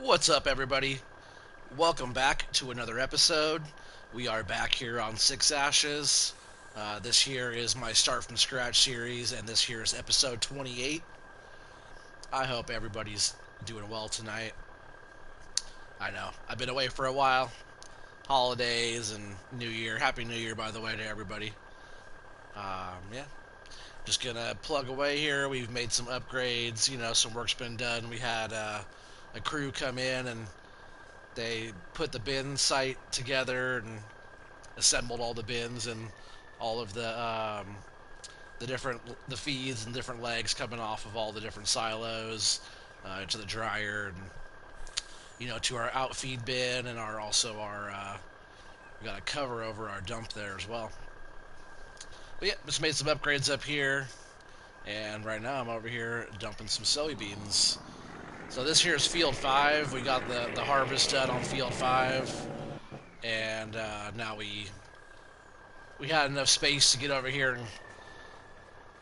What's up, everybody? Welcome back to another episode. We are back here on Six Ashes. This here is my Start from Scratch series, and this here is episode 28. I hope everybody's doing well tonight. I know, I've been away for a while. Holidays and New Year. Happy New Year, by the way, to everybody. Yeah, just gonna plug away here. We've made some upgrades. Some work's been done. We had a crew come in and they put the bin site together and assembled all the bins and all of the feeds and different legs coming off of all the different silos to the dryer and to our outfeed bin and our we got a cover over our dump there as well. But yeah, just made some upgrades up here, and right now I'm over here dumping some soybeans. So this here is Field 5. We got the harvest done on Field 5, and now we had enough space to get over here, and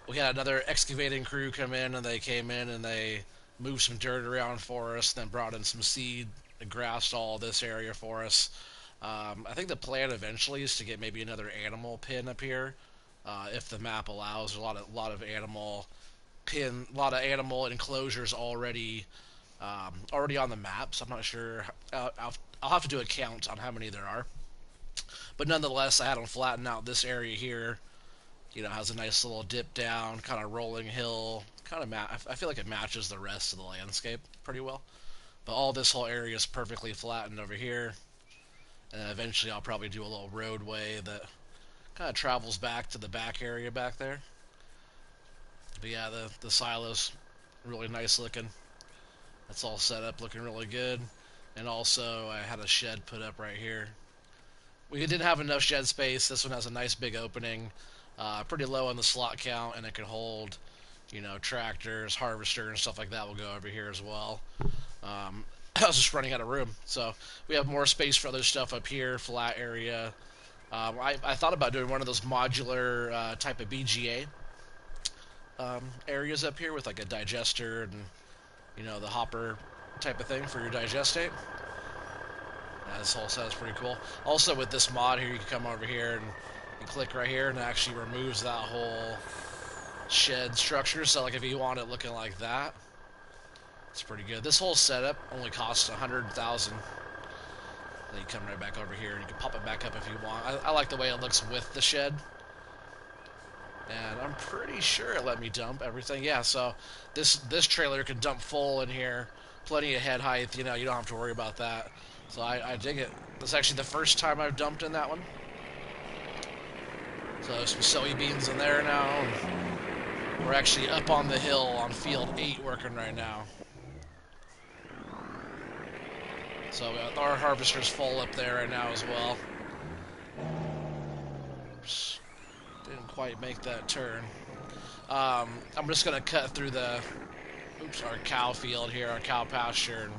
we had another excavating crew come in, and they came in and they moved some dirt around for us, then brought in some seed and grassed all this area for us. I think the plan eventually is to get maybe another animal pin up here, if the map allows. There's a lot of animal enclosures already on the map. So I'm not sure. I'll have to do a count on how many there are. But nonetheless, I had them flatten out this area here. Has a nice little dip down, kind of rolling hill. I feel like it matches the rest of the landscape pretty well. But all this whole area is perfectly flattened over here. And then eventually I'll probably do a little roadway that kind of travels back to the back area back there. But yeah, the silo's really nice looking. That's all set up looking really good. And also I had a shed put up right here. We didn't have enough shed space. This one has a nice big opening. Pretty low on the slot count, and it can hold, tractors, harvester, and stuff like that will go over here as well. I was just running out of room, so we have more space for other stuff up here, flat area. I thought about doing one of those modular type of BGA areas up here with like a digester and the hopper type of thing for your digestate. This whole set is pretty cool. Also, with this mod here, you can come over here and you click right here, and it actually removes that whole shed structure. So, like, if you want it looking like that, it's pretty good. This whole setup only costs 100,000. Then you come right back over here, and you can pop it back up if you want. I like the way it looks with the shed. And I'm pretty sure it let me dump everything. Yeah, so this trailer can dump full in here. Plenty of head height, you don't have to worry about that. So I dig it. This is actually the first time I've dumped in that one. So there's some soybeans in there now. We're actually up on the hill on field 8 working right now. So our harvester's full up there right now as well. Oops. Didn't quite make that turn. I'm just going to cut through our cow field here, our cow pasture, and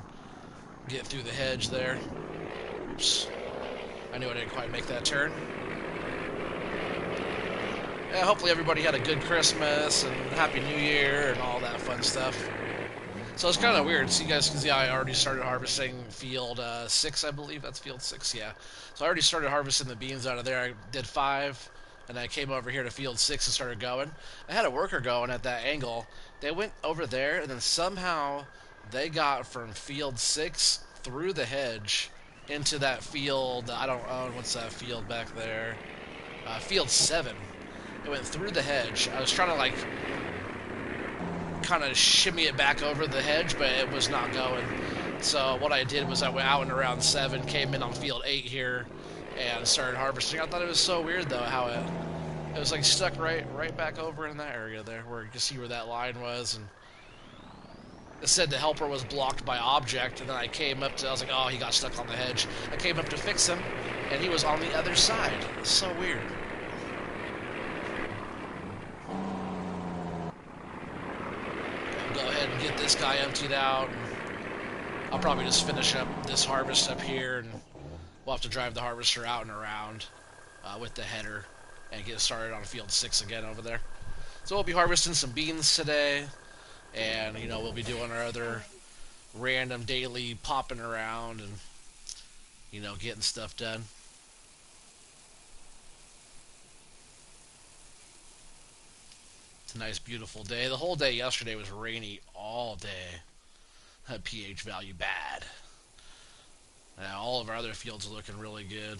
get through the hedge there. Oops. I knew I didn't quite make that turn. Yeah, hopefully everybody had a good Christmas and Happy New Year and all that fun stuff. So it's kind of weird. So you guys can see I already started harvesting field 6, I believe. That's field 6, yeah. So I already started harvesting the beans out of there. I did 5, and I came over here to field 6 and started going. I had a worker going at that angle. They went over there, and then somehow they got from field 6 through the hedge into that field. I don't own. What's that field back there? Field 7. It went through the hedge. I was trying to, like, kind of shimmy it back over the hedge, but it was not going. So what I did was I went out and around 7, came in on field 8 here, and started harvesting. I thought it was so weird, though, how it was, like, stuck right back over in that area there, where you can see where that line was, and it said the helper was blocked by object, and then I came up to, I was like, oh, he got stuck on the hedge. I came up to fix him, and he was on the other side. It's so weird. Go ahead and get this guy emptied out. I'll probably just finish up this harvest up here, and we'll have to drive the harvester out and around with the header and get started on field 6 again over there. So we'll be harvesting some beans today, and we'll be doing our other random daily popping around and getting stuff done. It's a nice, beautiful day. The whole day yesterday was rainy all day. That pH value bad. All of our other fields are looking really good.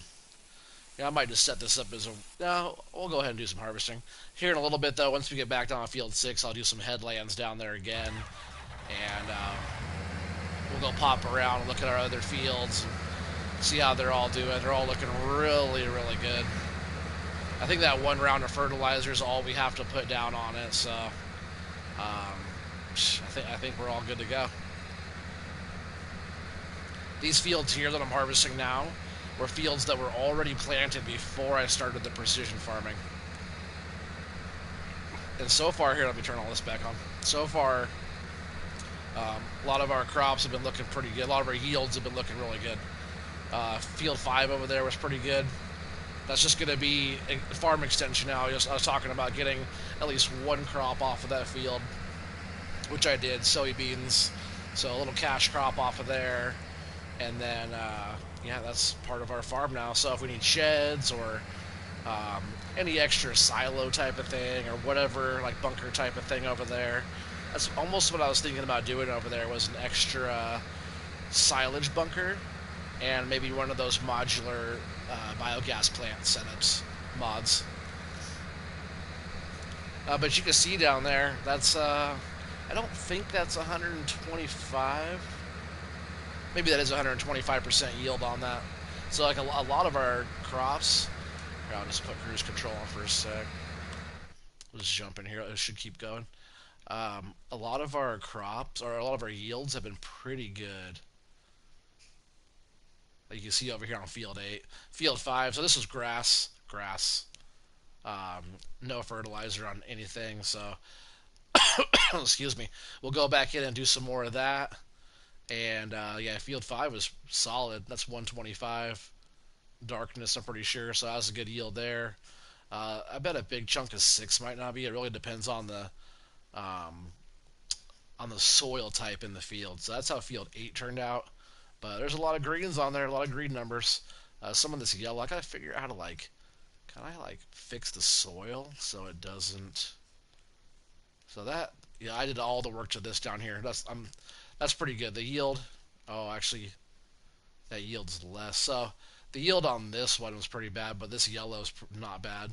Yeah, I might just set this up as a. No, we'll go ahead and do some harvesting here in a little bit. Though, once we get back down on field 6, I'll do some headlands down there again, and we'll go pop around and look at our other fields and see how they're all doing. They're all looking really, really good. I think that one round of fertilizer is all we have to put down on it. So, I think we're all good to go. These fields here that I'm harvesting now were fields that were already planted before I started the precision farming. And so far here, let me turn all this back on. So far, a lot of our crops have been looking pretty good. A lot of our yields have been looking really good. Field 5 over there was pretty good. That's just going to be a farm extension now. I was talking about getting at least one crop off of that field, which I did, soybeans. So a little cash crop off of there. And then, yeah, that's part of our farm now. So if we need sheds or any extra silo type of thing or whatever, like bunker type of thing over there, that's almost what I was thinking about doing over there, was an extra silage bunker and maybe one of those modular biogas plant setups, mods. But you can see down there, that's, I don't think that's 125. Maybe that is 125% yield on that. So like a lot of our crops, here, I'll just put cruise control on for a sec. We'll just jump in here. It should keep going. A lot of our crops, or a lot of our yields, have been pretty good. Like you can see over here on field 8. Field 5, so this is grass. No fertilizer on anything, so excuse me. We'll go back in and do some more of that. And yeah, field 5 was solid. That's 125 darkness, I'm pretty sure. So that was a good yield there. I bet a big chunk of 6 might not be. It really depends on the soil type in the field. So that's how field 8 turned out. But there's a lot of greens on there, a lot of green numbers. Some of this yellow, I gotta figure out how to can I fix the soil so it doesn't. So that, yeah, I did all the work to this down here. That's pretty good. The yield, oh, actually, that yields less. So the yield on this one was pretty bad, but this yellow is not bad.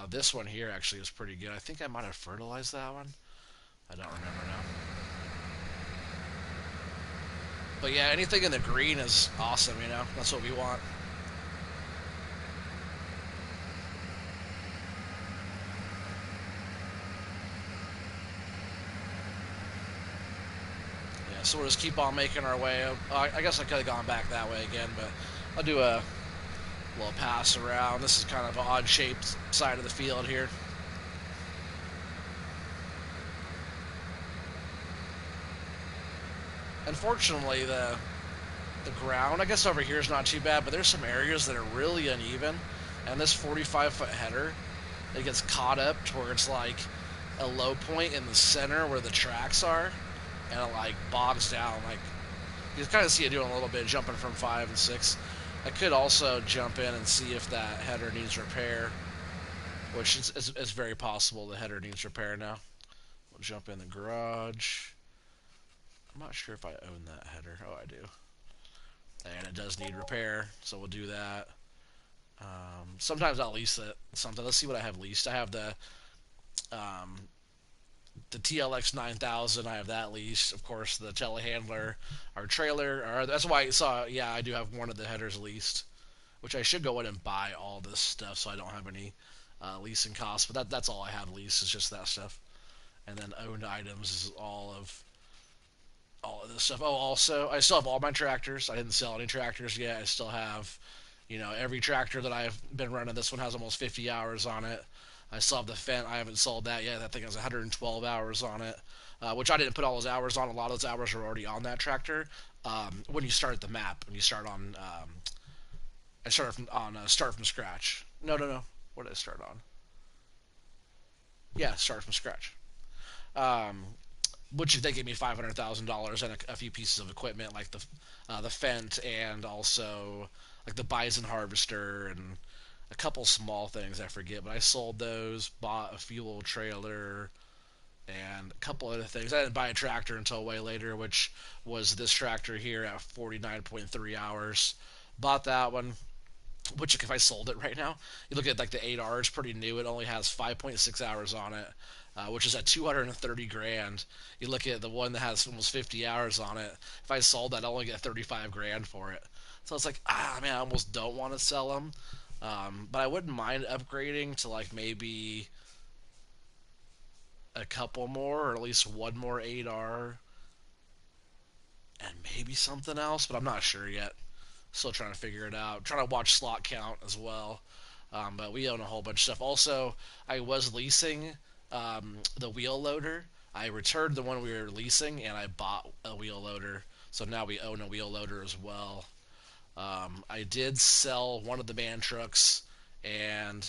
This one here actually is pretty good. I think I might have fertilized that one. I don't remember now. But yeah, anything in the green is awesome, That's what we want. Yeah, so we'll just keep on making our way. I guess I could have gone back that way again, but I'll do a little pass around. This is kind of an odd-shaped side of the field here. Unfortunately, the ground, I guess over here is not too bad, but there's some areas that are really uneven, and this 45-foot header, it gets caught up towards like a low point in the center where the tracks are, and it bogs down. You can kind of see it doing a little bit, jumping from 5 and 6. I could also jump in and see if that header needs repair, which is very possible the header needs repair now. We'll jump in the garage. I'm not sure if I own that header. Oh, I do. And it does need repair, so we'll do that. Sometimes I'll lease it. Something. Let's see what I have leased. I have the TLX 9000. I have that leased. Of course, the telehandler, our trailer. That's why I saw. Yeah, I do have one of the headers leased, which I should go in and buy all this stuff so I don't have any leasing costs. But that's all I have leased is just that stuff. And then owned items is all of this stuff. Oh, also, I still have all my tractors. I didn't sell any tractors yet. I still have, every tractor that I've been running. This one has almost 50 hours on it. I still have the Fendt. I haven't sold that yet. That thing has 112 hours on it, which I didn't put all those hours on. A lot of those hours are already on that tractor. When you start the map, when you start on, I started on start from scratch. No. What did I start on? Yeah, start from scratch. which they gave me $500,000 and a few pieces of equipment like the Fent and also like the Bison harvester and a couple small things I forget. But I sold those, bought a fuel trailer, and a couple other things. I didn't buy a tractor until way later, which was this tractor here at 49.3 hours. Bought that one, which if I sold it right now, you look at like the 8R, it's pretty new. It only has 5.6 hours on it, which is at 230 grand. You look at the one that has almost 50 hours on it. If I sold that, I'd only get 35 grand for it. So it's like, man, I almost don't want to sell them. But I wouldn't mind upgrading to like maybe a couple more, or at least one more 8R, and maybe something else, but I'm not sure yet. Still trying to figure it out. Trying to watch slot count as well. But we own a whole bunch of stuff. Also, I was leasing the wheel loader. I returned the one we were leasing, and I bought a wheel loader. So now we own a wheel loader as well. I did sell one of the man trucks, and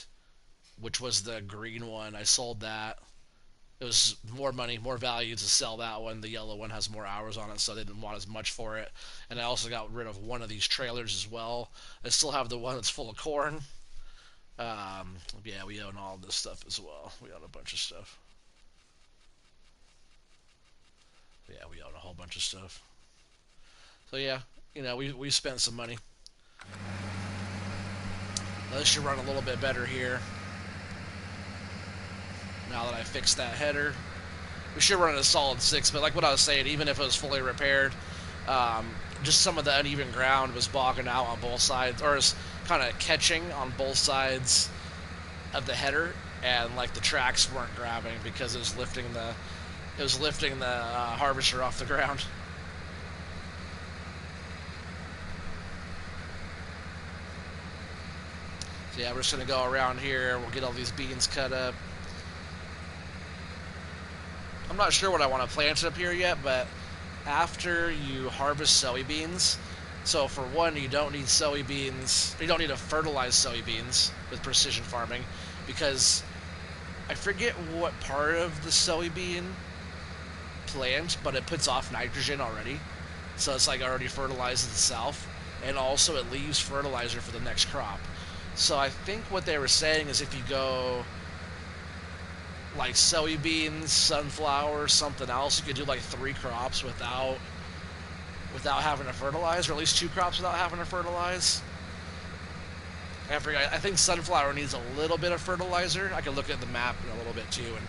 which was the green one. I sold that. It was more money, more value to sell that one. The yellow one has more hours on it, so they didn't want as much for it. And I also got rid of one of these trailers as well. I still have the one that's full of corn. Yeah, we own all this stuff as well. We own a bunch of stuff. Yeah, we own a whole bunch of stuff. So yeah, we spent some money. This should run a little bit better here. Now that I fixed that header, we should run a solid 6. But like what I was saying, even if it was fully repaired, just some of the uneven ground was bogging out on both sides, or is kind of catching on both sides of the header, and like the tracks weren't grabbing because it was lifting the harvester off the ground. So yeah, we're just gonna go around here. We'll get all these beans cut up. I'm not sure what I want to plant up here yet, but after you harvest soybeans, so for one, you don't need soybeans. You don't need to fertilize soybeans with precision farming, because I forget what part of the soybean plant, but it puts off nitrogen already. So it's like already fertilizes itself, and also it leaves fertilizer for the next crop. So I think what they were saying is if you go like soybeans, sunflower, something else, you could do like 3 crops without having to fertilize, or at least 2 crops without having to fertilize. I think sunflower needs a little bit of fertilizer. I can look at the map in a little bit too, and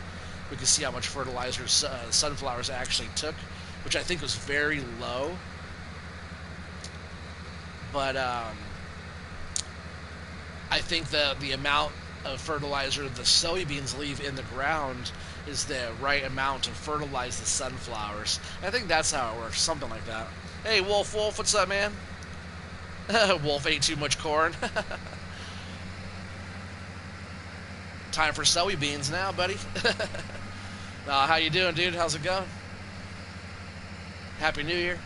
we can see how much fertilizer sunflowers actually took, which I think was very low. But I think the amount of fertilizer the soybeans leave in the ground is the right amount to fertilize the sunflowers. I think that's how it works, something like that. Hey, Wolf, what's up, man? Wolf ate too much corn. Time for soybeans now, buddy. How you doing, dude? How's it going? Happy New Year.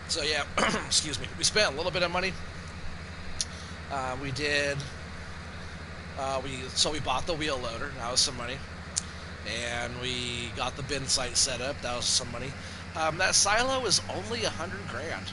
So yeah, excuse me. We spent a little bit of money. We did. We bought the wheel loader. That was some money, and we got the bin site set up. That was some money. That silo is only 100 grand.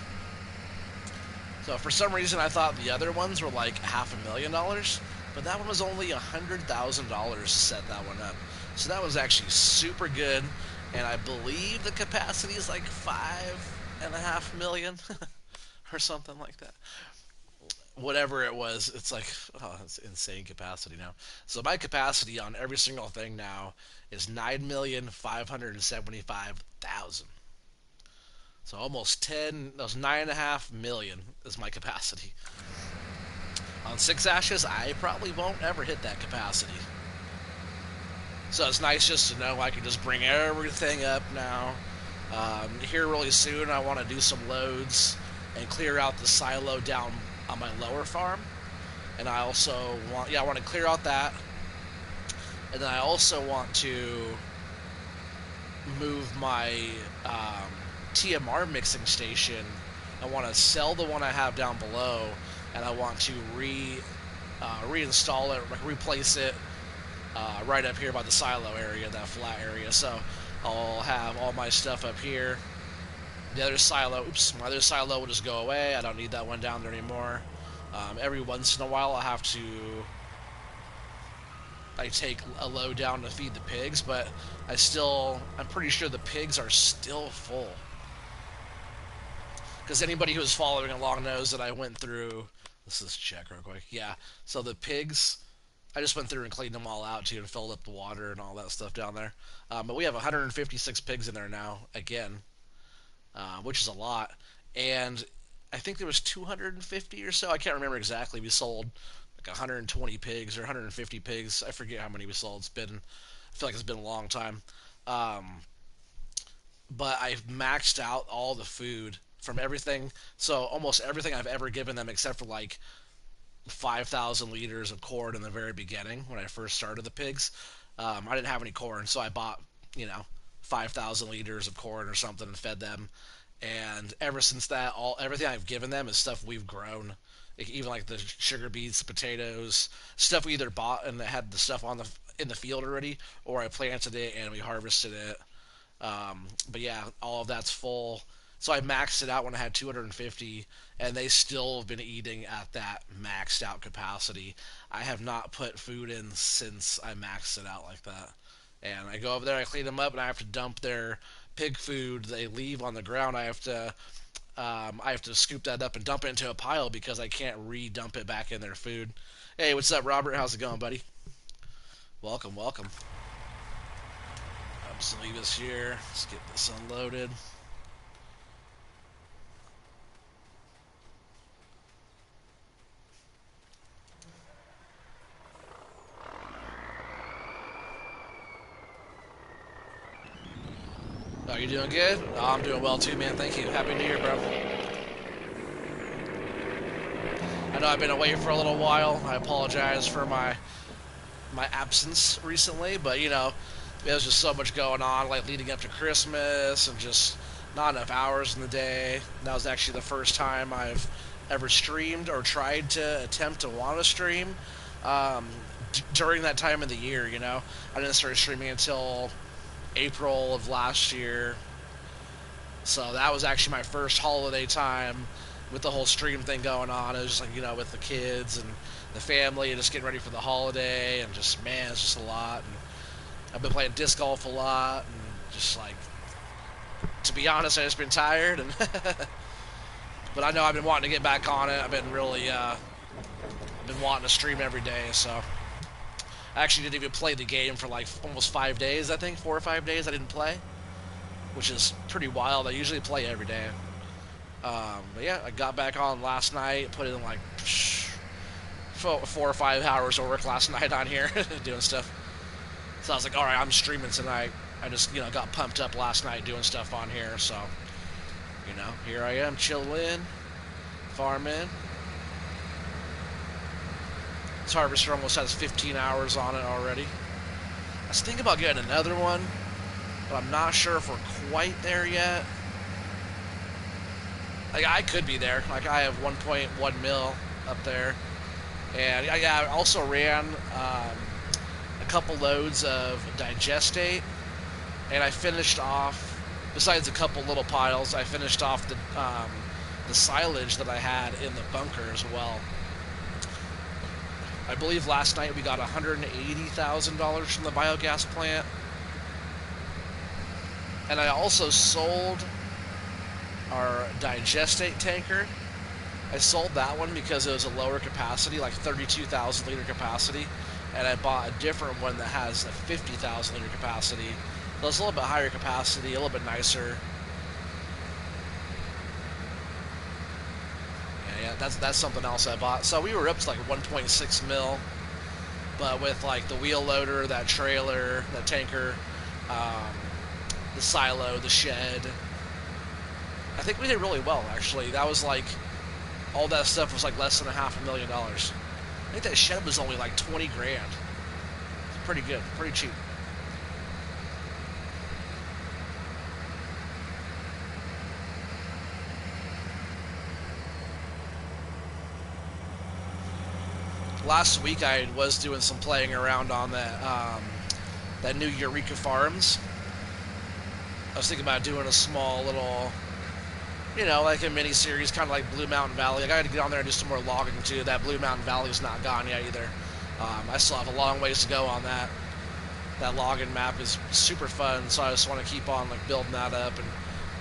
So for some reason, I thought the other ones were like $500,000, but that one was only $100,000 to set that one up. So that was actually super good, and I believe the capacity is like 5.5 million or something like that. Whatever it was, it's like, it's insane capacity now. So my capacity on every single thing now is 9,575,000. So almost 10, those 9.5 million is my capacity. On 6 ashes, I probably won't ever hit that capacity. So it's nice just to know I can just bring everything up now. Here really soon, I want to do some loads and clear out the silo down on my lower farm. And I also want, I want to clear out that. And then I also want to move my TMR mixing station. I want to sell the one I have down below, and I want to reinstall it, replace it right up here by the silo area, that flat area. So I'll have all my stuff up here. The other silo, my other silo will just go away. I don't need that one down there anymore. Every once in a while, I have to take a load down to feed the pigs, but I'm pretty sure the pigs are still full. Because anybody who's following along knows that I went through. Let's just check real quick. Yeah, so the pigs, I just went through and cleaned them all out too and filled up the water and all that stuff down there. But we have 156 pigs in there now again, which is a lot. And I think there was 250 or so. I can't remember exactly. We sold like 120 pigs or 150 pigs. I forget how many we sold. I feel like it's been a long time. But I've maxed out all the food from everything. So almost everything I've ever given them, except for like 5,000 liters of corn in the very beginning when I first started the pigs. I didn't have any corn, so I bought 5,000 liters of corn or something and fed them. And ever since that, everything I've given them is stuff we've grown. Even like the sugar beets, potatoes, stuff we either bought and had the stuff in the field already, or I planted it and we harvested it. But yeah, all of that's full. So I maxed it out when I had 250, and they still have been eating at that maxed out capacity. I have not put food in since I maxed it out like that. And I go over there, I clean them up, and I have to dump their pig food they leave on the ground. I have to scoop that up and dump it into a pile because I can't re-dump it back in their food. Hey, what's up, Robert? How's it going, buddy? Welcome, welcome. Just leave this here. Let's get this unloaded. Oh, you doing good? Oh, I'm doing well too, man. Thank you. Happy New Year, bro. I know I've been away for a little while. I apologize for my absence recently, but there was just so much going on, like leading up to Christmas, and just not enough hours in the day. And that was actually the first time I've ever streamed or tried to attempt to want to stream during that time of the year. I didn't start streaming until April of last year, so that was actually my first holiday time with the whole stream thing going on. It was just like with the kids and the family and just getting ready for the holiday, and just man, it's just a lot. And I've been playing disc golf a lot, and just like, to be honest, I've just been tired. And but I know I've been wanting to get back on it. I've been really been wanting to stream every day, so. I actually didn't even play the game for like almost 5 days, I think. 4 or 5 days I didn't play, which is pretty wild. I usually play every day. But yeah, I got back on last night, put in like 4 or 5 hours of work last night on here, doing stuff. So I was like, alright, I'm streaming tonight. I just, got pumped up last night doing stuff on here, so, here I am, chilling, farming. This harvester almost has 15 hours on it already. I was thinking about getting another one, but I'm not sure if we're quite there yet. Like, I could be there. Like, I have 1.1 mil up there. And I also ran a couple loads of digestate, and I finished off, besides a couple little piles, I finished off the silage that I had in the bunker as well. I believe last night we got $180,000 from the biogas plant. And I also sold our digestate tanker. I sold that one because it was a lower capacity, like 32,000 liter capacity. And I bought a different one that has a 50,000 liter capacity. So it's a little bit higher capacity, a little bit nicer. Yeah, that's something else I bought. So we were up to like 1.6 mil, but with like the wheel loader, that trailer, that tanker, the silo, the shed, I think we did really well actually. That was like, all that stuff was like less than $500,000. I think that shed was only like 20 grand. It's pretty good, pretty cheap. last week I was doing some playing around on that new Eureka Farms. I was thinking about doing a small little, like a mini series, kind of like Blue Mountain Valley. I got to get on there and do some more logging too. That Blue Mountain Valley is not gone yet either. I still have a long ways to go on that. That logging map is super fun, so I just want to keep on like building that up and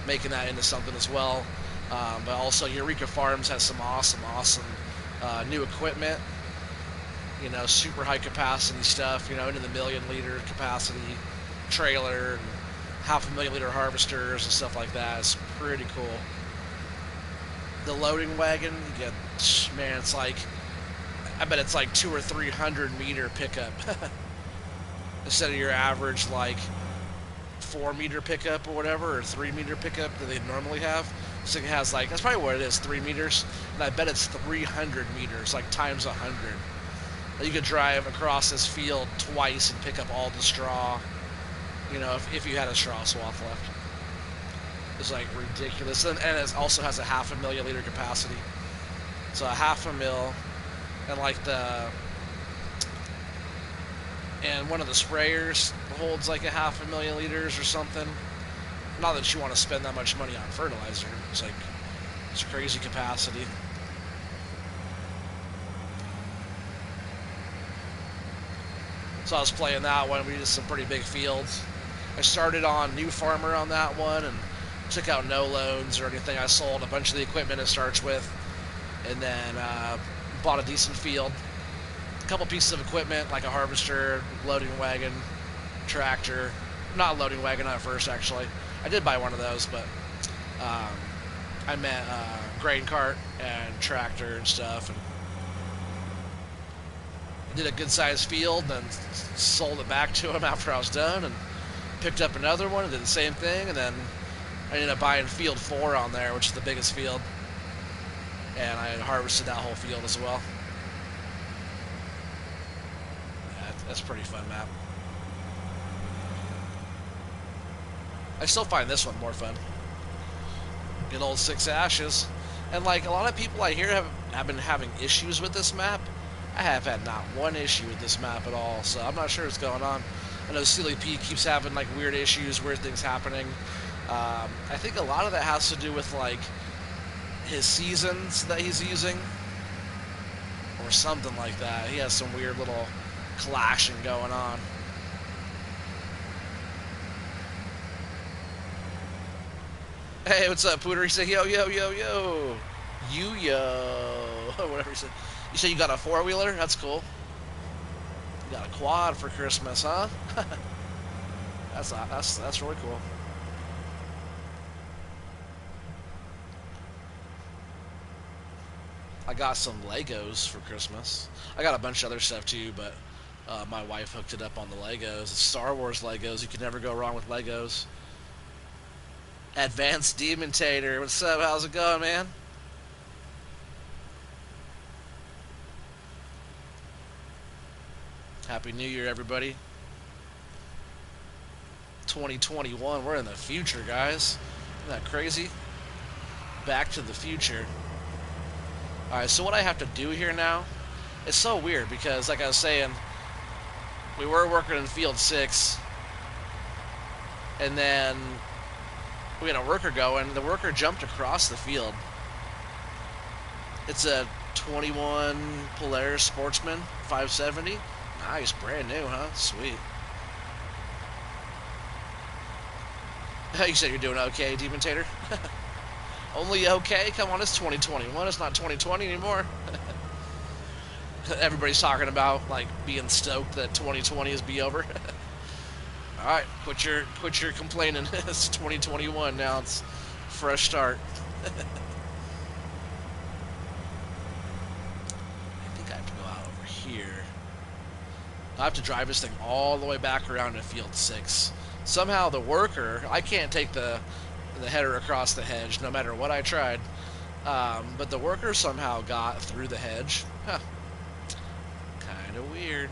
making that into something as well. But also, Eureka Farms has some awesome new equipment. Super high capacity stuff. Into the 1,000,000 liter capacity trailer and 500,000 liter harvesters and stuff like that. It's pretty cool. The loading wagon, you get, man, it's like, I bet it's like 200 or 300 meter pickup instead of your average like 4 meter pickup or whatever, or 3 meter pickup that they normally have. So it has like, that's probably what it is, 3 meters, and I bet it's 300 meters, like times 100. You could drive across this field twice and pick up all the straw, if you had a straw swath left. It's like ridiculous, and it also has a 500,000 liter capacity. So a 500,000, and like and one of the sprayers holds like a 500,000 liters or something. Not that you want to spend that much money on fertilizer. It's like, it's crazy capacity. So I was playing that one. We did some pretty big fields. I started on New Farmer on that one and took out no loans or anything. I sold a bunch of the equipment it starts with, and then bought a decent field. A couple pieces of equipment like a harvester, loading wagon, tractor. Not loading wagon at first, actually. I did buy one of those, but I meant grain cart and tractor and stuff. And I did a good-sized field, then sold it back to him after I was done, and picked up another one and did the same thing, and then I ended up buying field 4 on there, which is the biggest field, and I harvested that whole field as well. Yeah, that's a pretty fun map. I still find this one more fun. Good old 6 ashes. And like a lot of people I hear have been having issues with this map. I have had not one issue with this map at all, so I'm not sure what's going on. I know Silly P keeps having like weird issues, weird things happening. I think a lot of that has to do with like his seasons that he's using, or something like that. He has some weird little clashing going on. Hey, what's up, Pooter? He said, yo, yo, yo, yo. Yo. Whatever he said. You said you got a 4-wheeler? That's cool. You got a quad for Christmas, huh? That's really cool. I got some Legos for Christmas. I got a bunch of other stuff too, but my wife hooked it up on the Legos. It's Star Wars Legos. You can never go wrong with Legos. Advanced Demontator. What's up? How's it going, man? Happy New Year, everybody. 2021. We're in the future, guys. Isn't that crazy? Back to the future. Alright, so what I have to do here now, it's so weird because, like I was saying, we were working in field 6, and then we had a worker going. The worker jumped across the field. It's a 21 Polaris Sportsman 570. Nice, brand new, huh? Sweet. You said you're doing okay, Demontator? Only okay? Come on, it's 2021. It's not 2020 anymore. Everybody's talking about like being stoked that 2020 is be over. All right, quit your complaining. It's 2021 now. It's fresh start. I think I have to go out over here. I have to drive this thing all the way back around to field 6. Somehow the worker, I can't take the header across the hedge no matter what I tried. But the worker somehow got through the hedge. Huh. Kind of weird.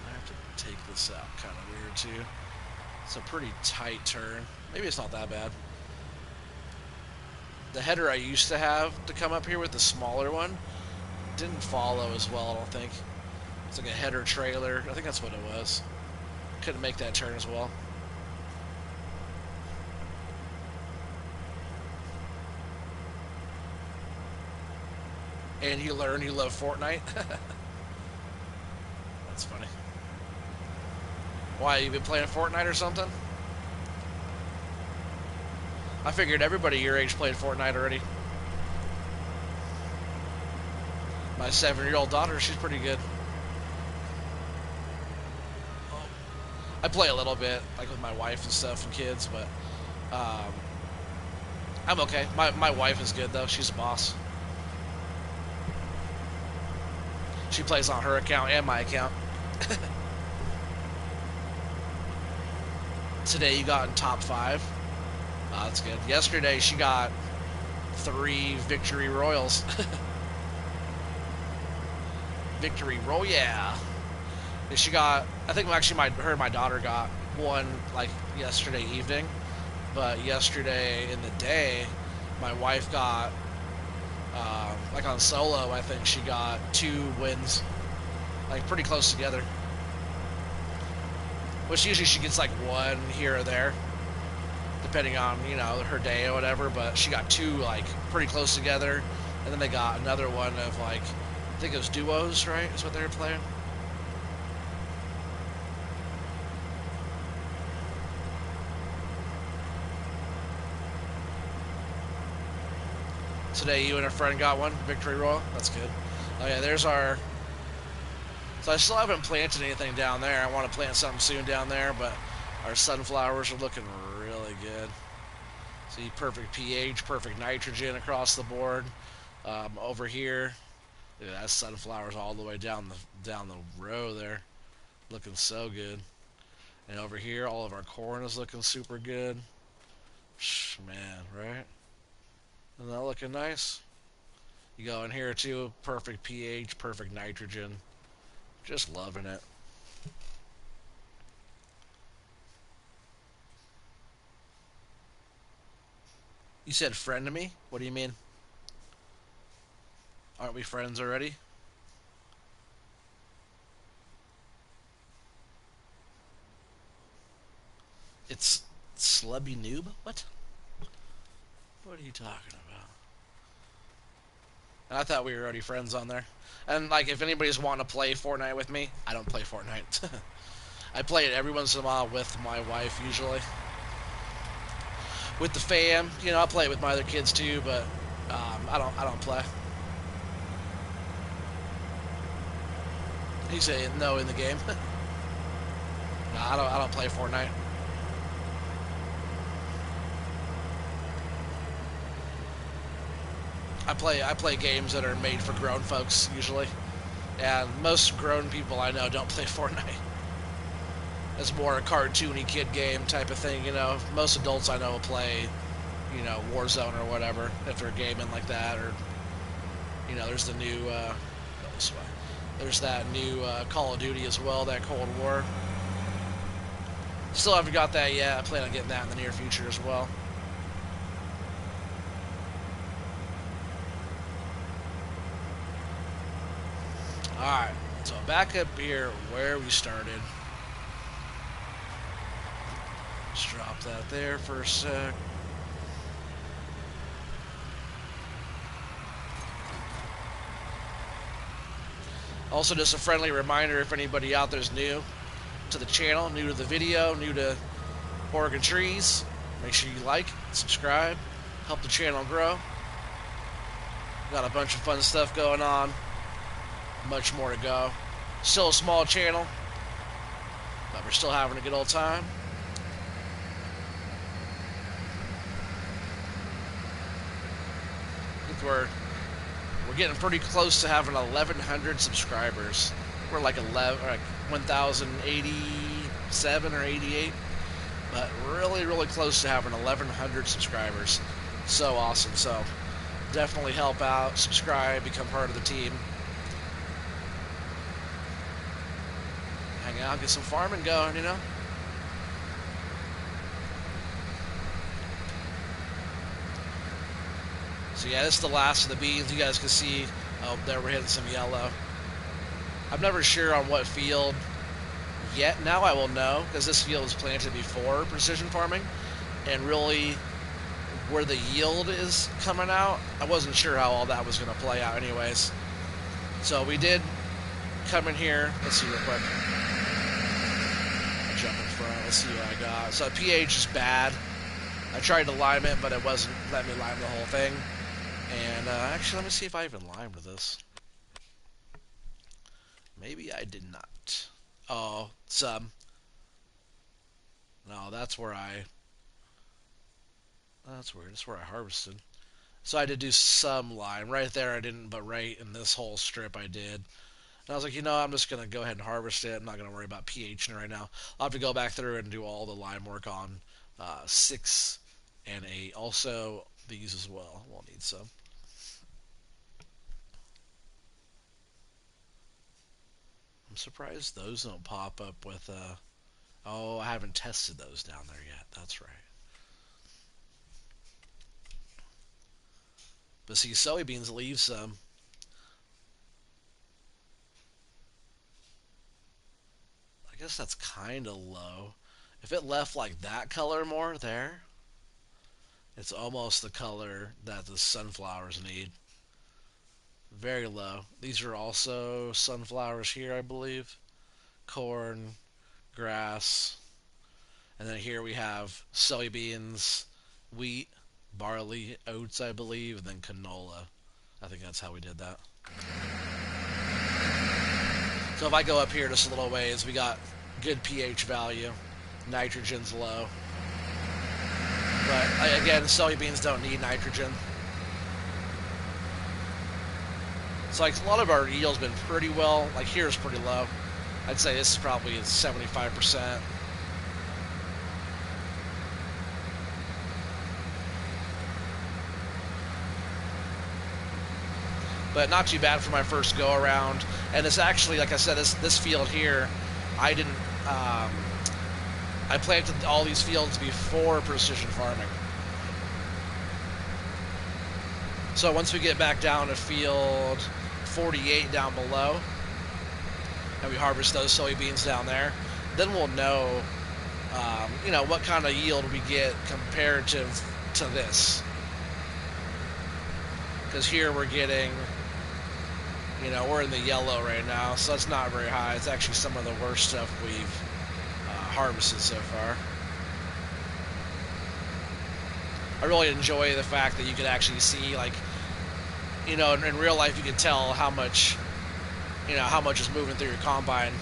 I have to take this out. Kind of weird too. It's a pretty tight turn. Maybe it's not that bad. The header I used to have to come up here with, the smaller one, didn't follow as well, I don't think. It's like a header trailer. I think that's what it was. Couldn't make that turn as well. And you learn you love Fortnite. That's funny. Why, you been playing Fortnite or something? I figured everybody your age played Fortnite already. My 7-year-old daughter, she's pretty good. I play a little bit, like with my wife and stuff and kids, but I'm okay. My wife is good though. She's a boss. She plays on her account and my account. Today you got in top 5. Oh, that's good. Yesterday she got 3 victory royals. Victory royale. She got, I think actually her and my daughter got one like yesterday evening, but yesterday in the day, my wife got, like on solo, I think she got 2 wins, like pretty close together. Which usually she gets like 1 here or there, depending on, you know, her day or whatever, but she got 2 like pretty close together, and then they got another one of like, I think it was duos, right, is what they were playing. Today you and a friend got one, victory royal. That's good. Oh yeah, there's our... So I still haven't planted anything down there. I want to plant something soon down there, but our sunflowers are looking really good. See, perfect pH, perfect nitrogen across the board. Over here, yeah, that's sunflowers all the way down the row there, looking so good. And over here, all of our corn is looking super good. Man, right? Isn't that looking nice? You go in here too, perfect pH, perfect nitrogen. Just loving it. You said friend to me? What do you mean? Aren't we friends already? It's Slubby Noob? What? What are you talking about? And I thought we were already friends on there. And like, if anybody's wanting to play Fortnite with me, I don't play Fortnite. I play it every once in a while with my wife, usually. With the fam, you know, I play it with my other kids too, but I don't play. He said no in the game. No, I don't play Fortnite. I play games that are made for grown folks usually, and most grown people I know don't play Fortnite. It's more a cartoony kid game type of thing, you know. Most adults I know will play, you know, Warzone or whatever if they're gaming like that, or you know, there's the new there's that new Call of Duty as well, that Cold War. Still haven't got that yet. I plan on getting that in the near future as well. Alright, so back up here where we started. Let's drop that there for a sec. Also, just a friendly reminder, if anybody out there is new to the channel, new to the video, new to Oregon Trees, make sure you like, subscribe, help the channel grow. Got a bunch of fun stuff going on. Much more to go. Still a small channel, but we're still having a good old time. I think we're getting pretty close to having 1,100 subscribers. We're like 1,087 or 88, but really close to having 1,100 subscribers. So awesome. So definitely help out, subscribe, become part of the team. Hang out, get some farming going, you know. So yeah, this is the last of the beans. You guys can see Oh, there we're hitting some yellow. I'm never sure on what field yet. Now I will know, because this field was planted before precision farming, and really where the yield is coming out, I wasn't sure how all that was going to play out anyways. So we did come in here. Let's see real quick. I'll jump in front. Let's see what I got. So pH is bad. I tried to lime it, but it wasn't letting me lime the whole thing. And actually, let me see if I even limed this. Maybe I did not. Oh, some. No, that's where I... That's weird. That's where I harvested. So I did do some lime. Right there I didn't, but right in this whole strip I did. And I was like, you know, I'm just going to go ahead and harvest it. I'm not going to worry about pH in it right now. I'll have to go back through and do all the lime work on 6 and 8. Also, these as well. We'll need some. I'm surprised those don't pop up with... oh, I haven't tested those down there yet. That's right. But see, soybeans leave some. I guess that's kind of low. If it left like that color more there, it's almost the color that the sunflowers need. Very low. These are also sunflowers here, I believe. Corn, grass, and then here we have soybeans, wheat, barley, oats, I believe, and then canola. I think that's how we did that. So if I go up here just a little ways, we got good pH value. Nitrogen's low. But again, soybeans don't need nitrogen. So like a lot of our yield's been pretty well. Like here's pretty low. I'd say this is probably 75%. But not too bad for my first go around. And it's actually, like I said, this field here, I didn't. I planted all these fields before precision farming. So once we get back down to field 48 down below, and we harvest those soybeans down there, then we'll know, you know, what kind of yield we get comparative to this. Because here we're getting, you know, we're in the yellow right now, so it's not very high. It's actually some of the worst stuff we've harvested so far. I really enjoy the fact that you can actually see, like, you know, in real life you can tell how much, you know, how much is moving through your combine,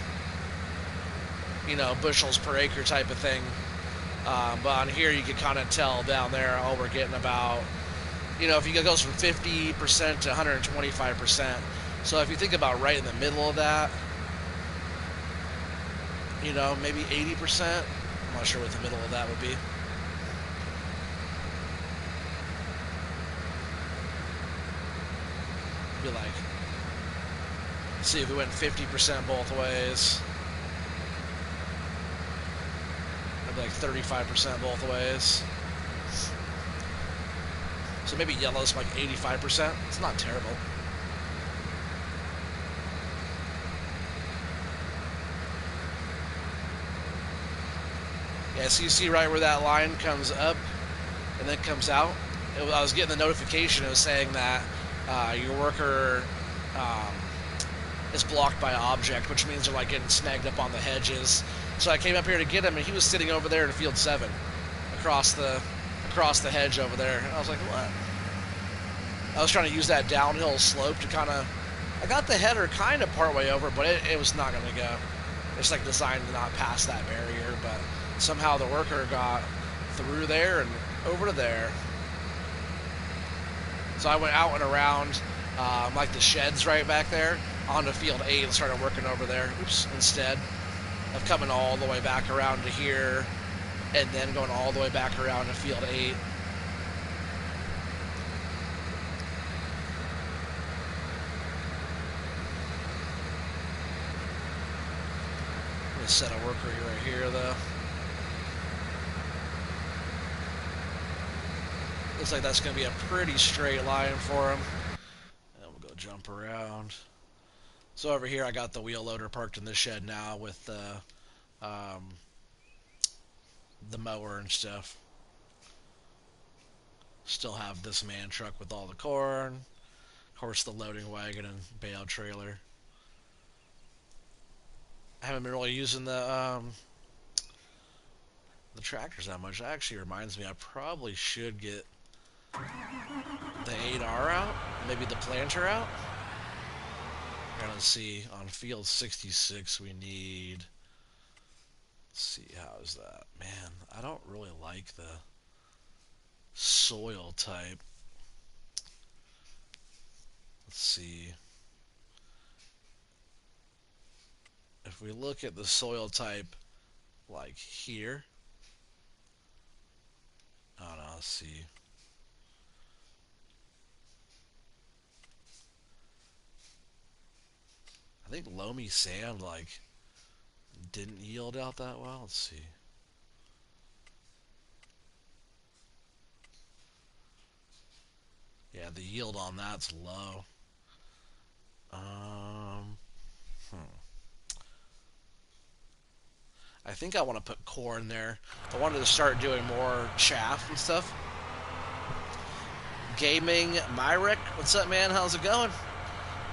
you know, bushels per acre type of thing. But on here you can kind of tell down there, oh, we're getting about, you know, if it goes from 50% to 125%. So if you think about right in the middle of that, you know, maybe 80%. I'm not sure what the middle of that would be. Be like, see if we went 50% both ways. That'd be like 35% both ways. So maybe yellow's like 85%. It's not terrible. Yeah, so you see right where that line comes up and then comes out. I was getting the notification. It was saying that your worker is blocked by an object, which means they're like getting snagged up on the hedges. So I came up here to get him, and he was sitting over there in field 7, across the hedge over there. And I was like, what? I was trying to use that downhill slope to kind of. I got the header kind of partway over, but it was not going to go. It's like designed to not pass that barrier, but somehow the worker got through there and over to there. So I went out and around like the sheds right back there onto field 8 and started working over there. Oops, instead of coming all the way back around to here and then going all the way back around to field 8. I'm going to set a worker right here though. Looks like that's going to be a pretty straight line for him. And we'll go jump jump around. So over here I got the wheel loader parked in the shed now with the mower and stuff. Still have this man truck with all the corn. Of course, the loading wagon and bale trailer. I haven't been really using the tractors that much. That actually reminds me, I probably should get the 8R out, maybe the planter out. We're gonna see on field 66 we need. Let's see, how is that? Man, I don't really like the soil type. Let's see. If we look at the soil type, like here. Oh no, let's see. I think loamy sand, like, didn't yield out that well. Let's see. Yeah, the yield on that's low. I think I want to put corn there. I wanted to start doing more chaff and stuff. Gaming Myrick, what's up, man? How's it going?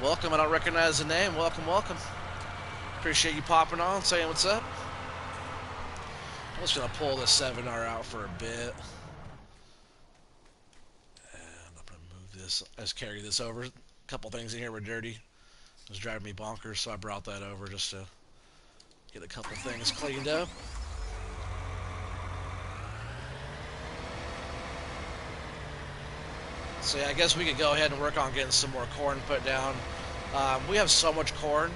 Welcome. I don't recognize the name. Welcome, welcome. Appreciate you popping on, saying what's up. I'm just gonna pull the 7R out for a bit. And I'm gonna move this. I just carry this over. A couple things in here were dirty. It was driving me bonkers, so I brought that over just to get a couple things cleaned up. So yeah, I guess we could go ahead and work on getting some more corn put down. We have so much corn.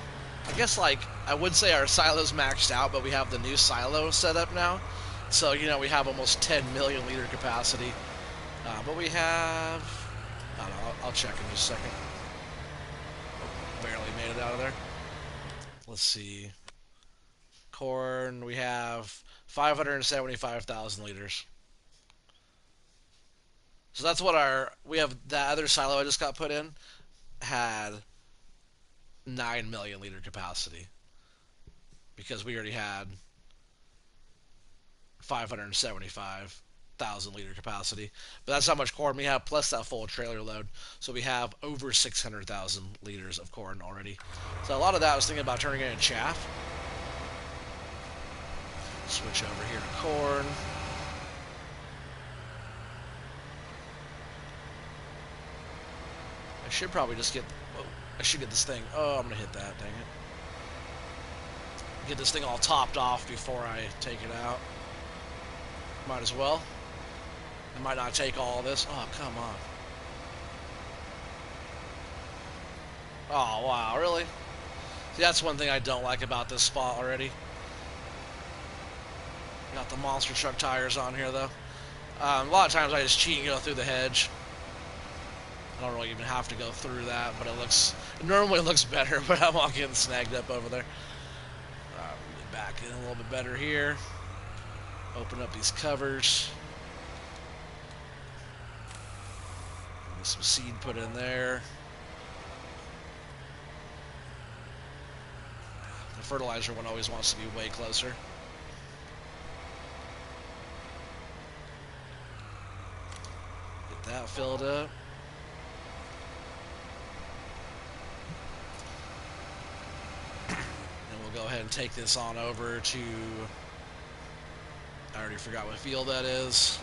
I guess, like, I would say our silo's maxed out, but we have the new silo set up now. So, you know, we have almost 10 million liter capacity. But we have... I don't know, I'll check in just a second. Barely made it out of there. Let's see. Corn, we have 575,000 liters. So that's what we have. That other silo I just got put in had 9 million liter capacity because we already had 575,000 liter capacity. But that's how much corn we have plus that full trailer load. So we have over 600,000 liters of corn already. So a lot of that I was thinking about turning it into chaff. Switch over here to corn. I should probably just get... Whoa, I should get this thing... Oh, I'm going to hit that, dang it. Get this thing all topped off before I take it out. Might as well. I might not take all of this. Oh, come on. Oh, wow, really? See, that's one thing I don't like about this spot already. Got the monster truck tires on here, though. A lot of times I just cheat and go through the hedge. I don't really even have to go through that, but it normally looks better, but I'm all getting snagged up over there. Get back in a little bit better here. Open up these covers. Get some seed put in there. The fertilizer one always wants to be way closer. Get that filled up. Go ahead and take this on over to... I already forgot what field that is.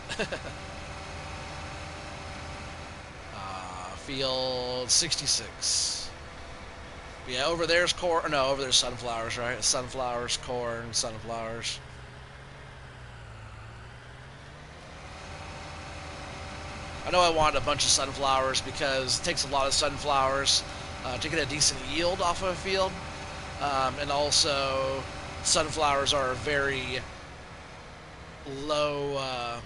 Field 66. Yeah, over there's corn. No, over there's sunflowers, right? Sunflowers, corn, sunflowers. I know I wanted a bunch of sunflowers because it takes a lot of sunflowers to get a decent yield off of a field. And also, sunflowers are a very low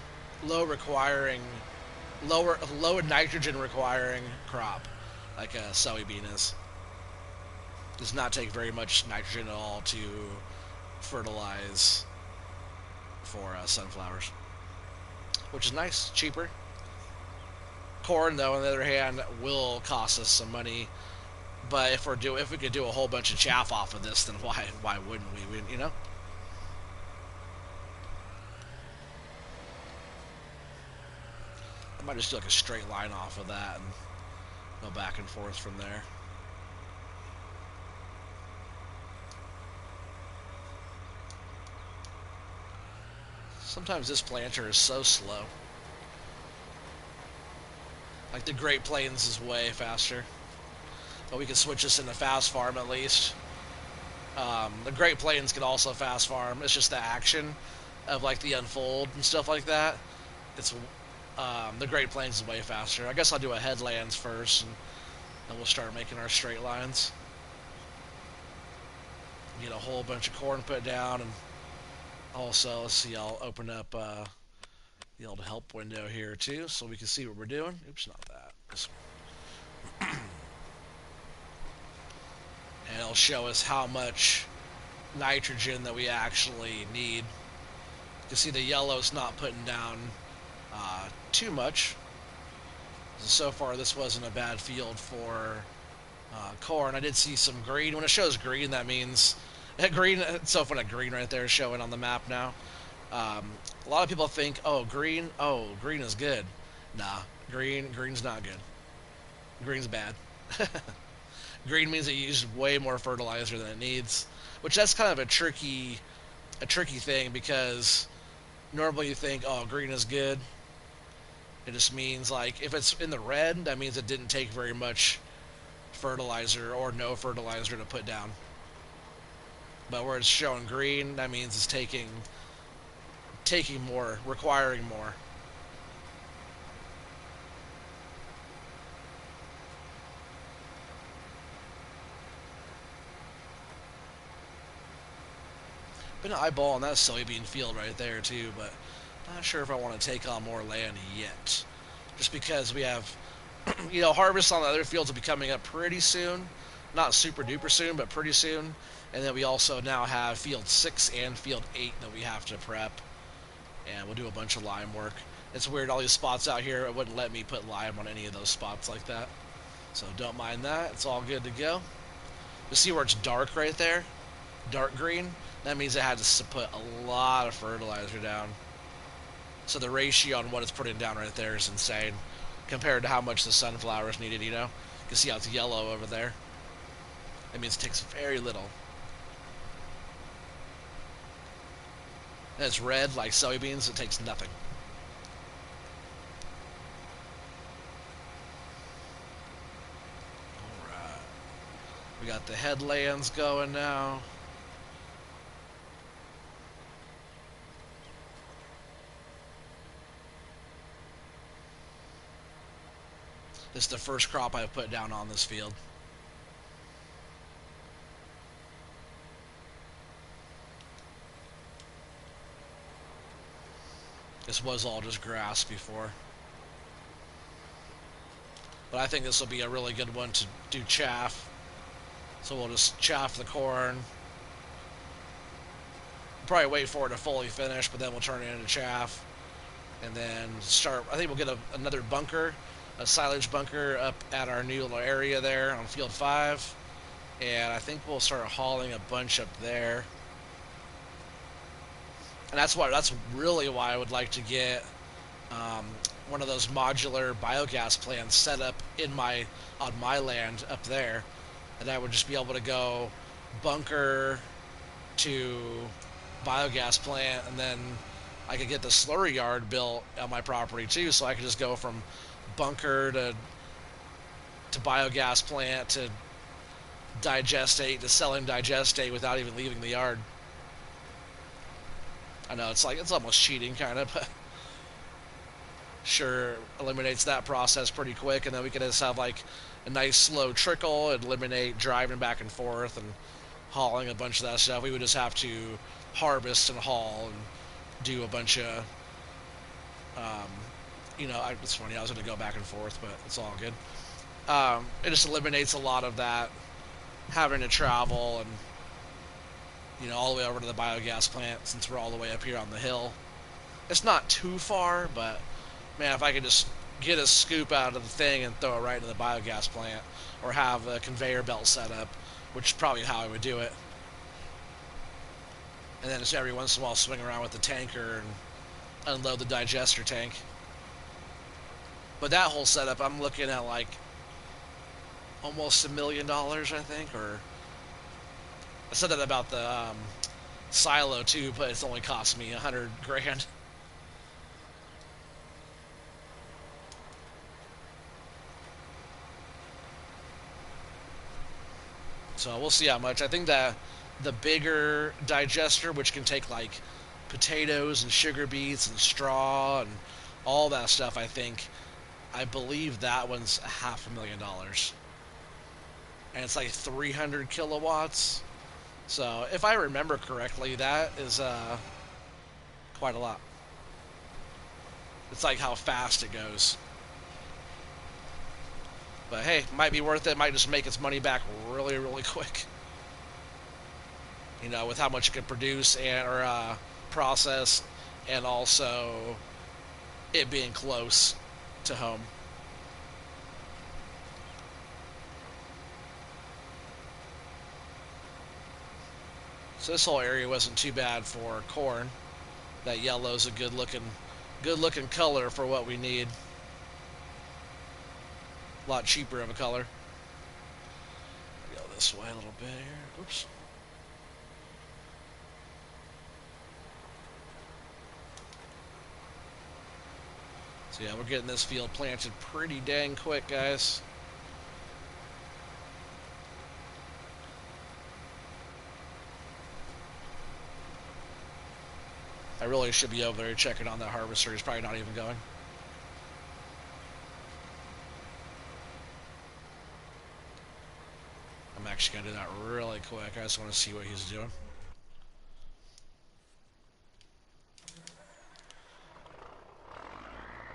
nitrogen requiring crop, like a soybean is. Does not take very much nitrogen at all to fertilize for sunflowers, which is nice, cheaper. Corn, though, on the other hand, will cost us some money. But if we could do a whole bunch of chaff off of this, then why wouldn't we? You know. I might just do like a straight line off of that and go back and forth from there. Sometimes this planter is so slow. Like the Great Plains is way faster. But we can switch this into fast farm at least. The Great Plains can also fast farm. It's just the action of like the unfold and stuff like that. It's the Great Plains is way faster. I guess I'll do a headlands first, and then we'll start making our straight lines. Get a whole bunch of corn put down, and also let's see. I'll open up the old help window here too, so we can see what we're doing. Oops, not that. This one. And it'll show us how much nitrogen that we actually need. You can see the yellow's not putting down too much. So far, this wasn't a bad field for corn. I did see some green. When it shows green, that means green. It's so funny, green right there showing on the map now. A lot of people think, oh, green is good. Nah, green's not good. Green's bad. Green means it used way more fertilizer than it needs, which that's kind of a tricky thing, because normally you think, oh, green is good. It just means like if it's in the red, that means it didn't take very much fertilizer or no fertilizer to put down. But where it's showing green, that means it's taking more, requiring more. Been eyeballing that soybean field right there too, but not sure if I want to take on more land yet. Just because we have, harvest on the other fields will be coming up pretty soon. Not super duper soon, but pretty soon. And then we also now have field 6 and field 8 that we have to prep. And we'll do a bunch of lime work. It's weird, all these spots out here, it wouldn't let me put lime on any of those spots like that. So don't mind that, it's all good to go. You see where it's dark right there? Dark green? That means it had to put a lot of fertilizer down. So the ratio on what it's putting down right there is insane compared to how much the sunflowers needed, You can see how it's yellow over there. That means it takes very little. And it's red like soybeans, it takes nothing. Alright. We got the headlands going now. This is the first crop I've put down on this field. This was all just grass before. But I think this will be a really good one to do chaff. So we'll just chaff the corn. Probably wait for it to fully finish, but then we'll turn it into chaff. And then start, I think we'll get another bunker, a silage bunker up at our new little area there on field 5. And I think we'll start hauling a bunch up there. And that's really why I would like to get one of those modular biogas plants set up on my land up there, and I would just be able to go bunker to biogas plant, and then I could get the slurry yard built on my property too, so I could just go from bunker to biogas plant to digestate to selling digestate without even leaving the yard. I know it's almost cheating kind of, but sure eliminates that process pretty quick, and then we can just have like a nice slow trickle and eliminate driving back and forth and hauling a bunch of that stuff. We would just have to harvest and haul and do a bunch of it's funny, I was going to go back and forth, but it's all good. It just eliminates a lot of that having to travel and all the way over to the biogas plant, since we're all the way up here on the hill. It's not too far, but man, if I could just get a scoop out of the thing and throw it right into the biogas plant, or have a conveyor belt set up, which is probably how I would do it. And then just every once in a while swing around with the tanker and unload the digester tank. But that whole setup, I'm looking at like almost $1 million, I think. Or I said that about the silo too, but it's only cost me 100 grand. So we'll see how much. I think that the bigger digester, which can take like potatoes and sugar beets and straw and all that stuff, I believe that one's $500,000, and it's like 300 kilowatts. So if I remember correctly, that is quite a lot. It's like how fast it goes. But hey, might be worth it. Might just make its money back really, really quick. You know, with how much it can produce and or process, and also it being close to home. So this whole area wasn't too bad for corn. That yellow's a good looking color for what we need. A lot cheaper of a color. Go this way a little bit here. Oops. So yeah, we're getting this field planted pretty dang quick, guys. I really should be over there checking on that harvester. He's probably not even going. I'm actually going to do that really quick. I just want to see what he's doing.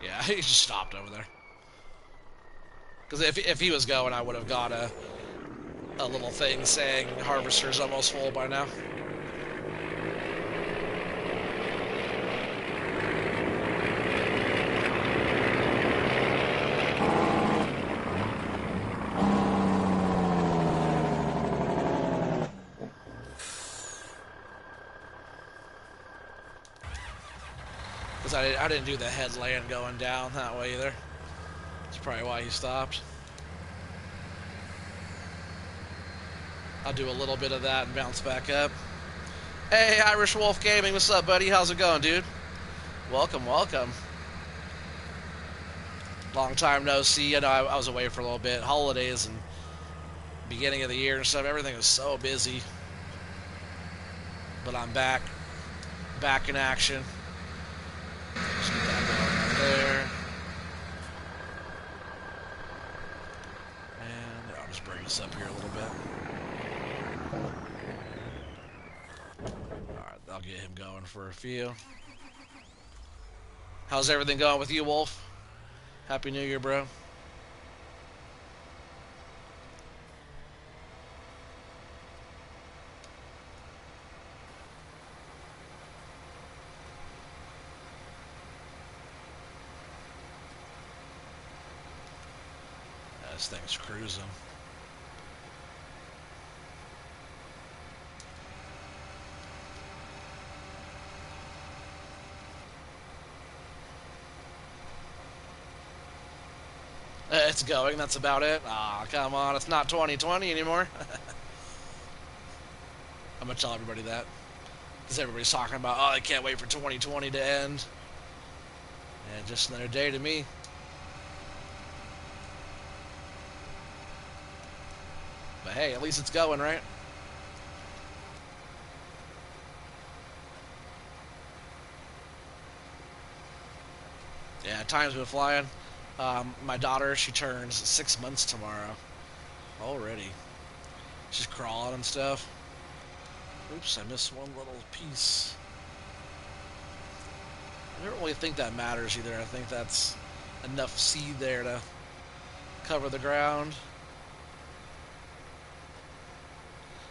Yeah, he just stopped over there. Because if he was going, I would have got a little thing saying harvester's almost full by now. Because I didn't do the headland going down that way either. That's probably why he stopped. I'll do a little bit of that and bounce back up. Hey, Irish Wolf Gaming, what's up, buddy? How's it going, dude? Welcome, welcome. Long time no see. I know I was away for a little bit. Holidays and beginning of the year and stuff. Everything was so busy. But I'm back. Back in action. Just get that going right there. And I'll just bring this up here a little bit. Alright, I'll get him going for a few. How's everything going with you, Wolf? Happy New Year, bro. This thing's cruising. It's going, that's about it. Aw, oh, come on, it's not 2020 anymore. I'm gonna tell everybody that. Because everybody's talking about, oh, I can't wait for 2020 to end. And just another day to me. But hey, at least it's going, right? Yeah, time's been flying. My daughter, she turns 6 months tomorrow. Already. She's crawling and stuff. Oops, I missed one little piece. I don't really think that matters either. I think that's enough seed there to cover the ground.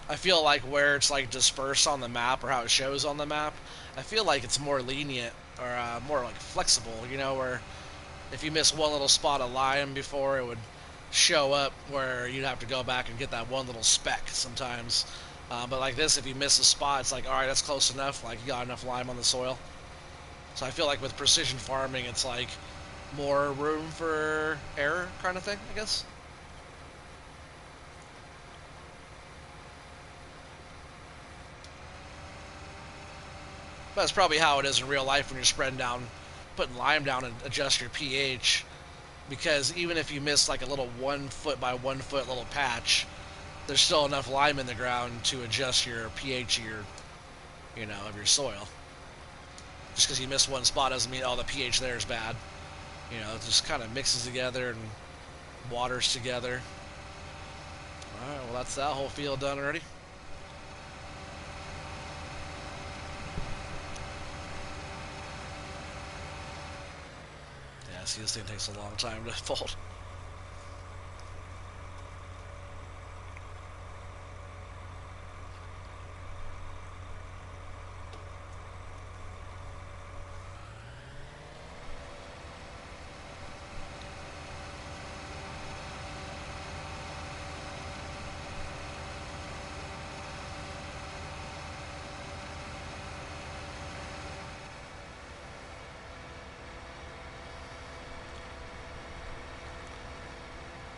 I feel like where it's like dispersed on the map, or how it shows on the map, I feel like it's more lenient, or more like flexible, you know, where if you miss one little spot of lime before, it would show up where you'd have to go back and get that one little speck sometimes. But like this, if you miss a spot, it's like, all right, that's close enough. Like you got enough lime on the soil. So I feel like with precision farming, it's like more room for error kind of thing, I guess. But that's probably how it is in real life when you're spreading down, putting lime down and adjust your pH. Because even if you miss like a little 1 foot by 1 foot little patch, there's still enough lime in the ground to adjust your pH of of your soil. Just because you miss one spot doesn't mean all the pH there is bad. It just kind of mixes together and waters together. Alright, well that's that whole field done already. Yeah, see, this thing takes a long time to fold.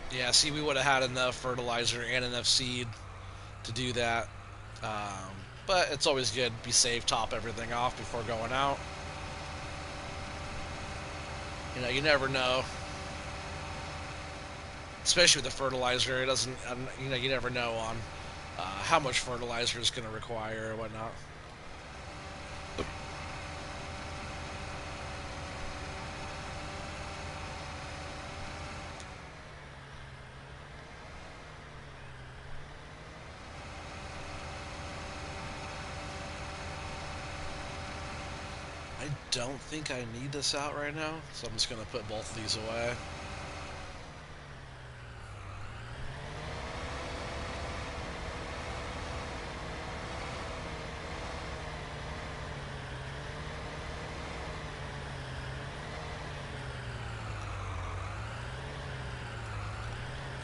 Yeah, see, we would have had enough fertilizer and enough seed to do that. Um, but it's always good to be safe, top everything off before going out. You never know. Especially with the fertilizer, it doesn't. You never know on how much fertilizer is going to require or whatnot. I don't think I need this out right now, so I'm just going to put both of these away.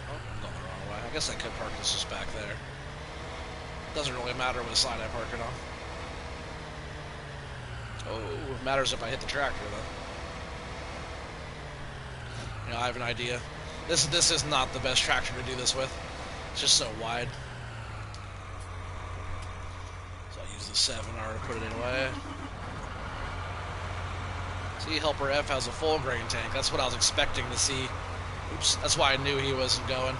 Oh, I'm going the wrong way. I guess I could park this just back there. Doesn't really matter what side I park it on. Oh, it matters if I hit the tractor, though. I have an idea. This is not the best tractor to do this with. It's just so wide. So I'll use the 7R to put it away. See, Helper F has a full grain tank. That's what I was expecting to see. Oops, that's why I knew he wasn't going.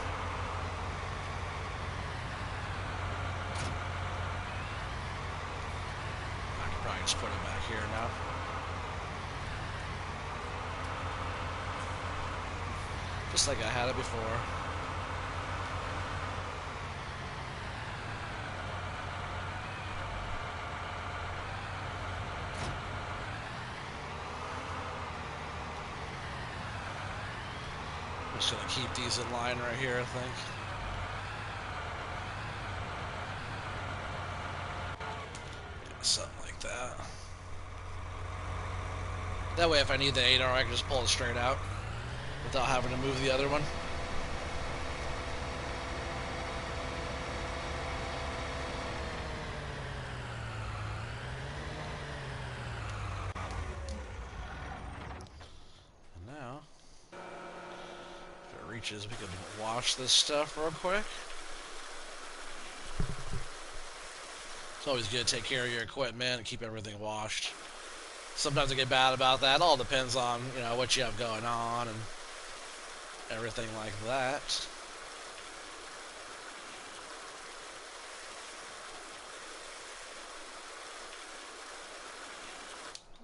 Just put it back here now. Just like I had it before. I'm just gonna keep these in line right here, I think. Something like that. That way if I need the 8R, I can just pull it straight out without having to move the other one. And now, if it reaches, we can wash this stuff real quick. It's always good to take care of your equipment and keep everything washed. Sometimes I get bad about that. It all depends on, what you have going on and everything like that.